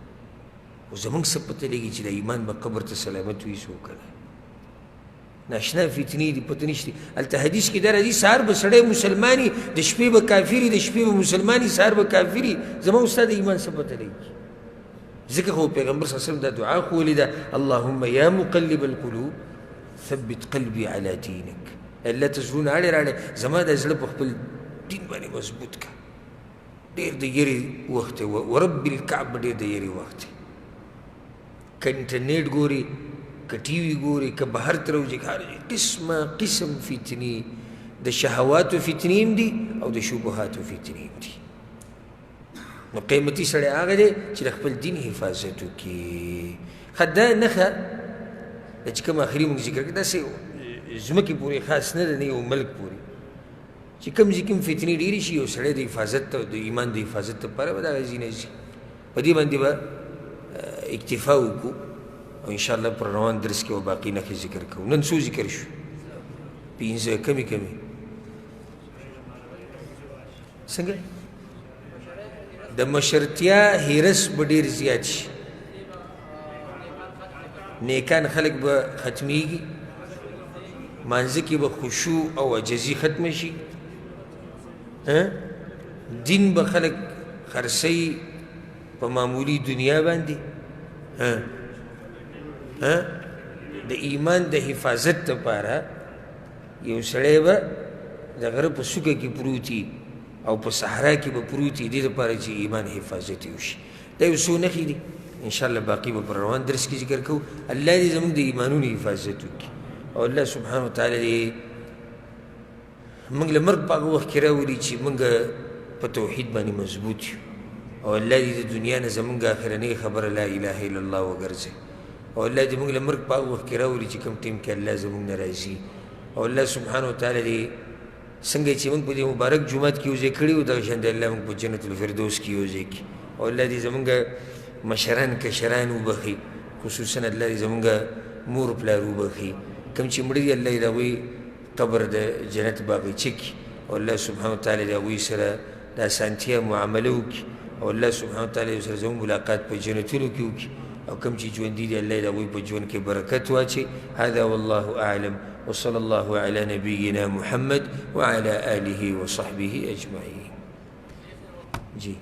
خو زموږ څه پته لګي چې د ایمان به قبر ته سلامت وي څوک که نه ناشنا فتنې دي پته نشته هلته حدیث کې دا راځي سهار به سړی مسلماني د شپې به کافري د شپې به مسلماني سهار به کافري زما ستا د ایمان څه پته لګي ځکه خو پیغمبر صلی الله علیه وسلم دا دعا خو ولیده اللهم یا مقلب القلوب ثبت قلبي على دینک الله ته زړونه اړې راړې زما د زړه په خپل دین باندې مضبوط که ډېر د یرې وخت دی ورب الکعب ډېر د یرې وخت دی که انټرنیټ ګوري که ټي وي ګوري که بهر ته راوځي قسمه قسم فتنې د شهواتو فتنې هم دي او د شبهاتو فتنې هم دي نو قیمتي سړی هغه دی چې د خپل دین حفاظت وکړي ښه دا نښه دا چې کوم آخري مونږ ذکر کړي داسې ځمکې پورې خاص نه ده نه یو ملک پورې چې کوم ځای کې فتنې ډېرې شي یو سړی د حفاظت د ایمان د حفاظت دپاره به دغه ځای نه ځي په دې باندې به اکتفا وکړو او انشاءالله پر روان درس کې به باقي نښې ذکر کوو نن څو ذکر شو 5 کمی څنګه د مشرتیا هرس به ډېر زیات شي نیکان خلک به ختمیږي مانځه کې به خشوع او عجزي ختمه شي دین به خلک خرڅوي په معمولي دنیا باندې د ایمان د حفاظت دپاره یو سړی به د غره په څوکه کې پروت وي او په صحرا کې به پروت وي دې دپاره چې ایمان حفاظت یې وشي دا یو څو نښې دي انشاءالله باقي به پر روان درس کې ذکر کوو الله دې زموږ د ایمانونو حفاظت وکړي او الله سبحانه وتعالی دې موږ له مرګ په هغه وخت کې راولي چې موږ په توحید باندې مضبوط یو او الله دې د دنیا نه زموږ اخرنۍ خبره لا اله الا الله وګرځي او الله دې موږ له مرګ په هغه وخت کې راولي چې کوم ټیم کې الله زموږ نه راځي او الله سبحانه وتعالی دې څنګه چې موږ په دې مبارک جومات کې یوځای کړي وو دغه شان دې الله موږ په جنت الفردوس کې یوځای کړي او الله دې زموږ مشران کشران وبخي خصوصا الله دې زموږ مور پلار وبخي کوم چې مړه دي الله دې د هغوی قبر د جنت باغچه کړي او الله سبحانه وتعالی د هغوی سره د اسانتیا معامله وکړي او الله سبحانه وتعالی سره زموږ ملاقات په جنتونو کې وکړي او کوم چې ژوندي دي الله دې د هغوی په ژوند کې برکت واچي هذا والله اعلم وصلى الله على نبينا محمد وعلى آله وصحبه أجمعين. جي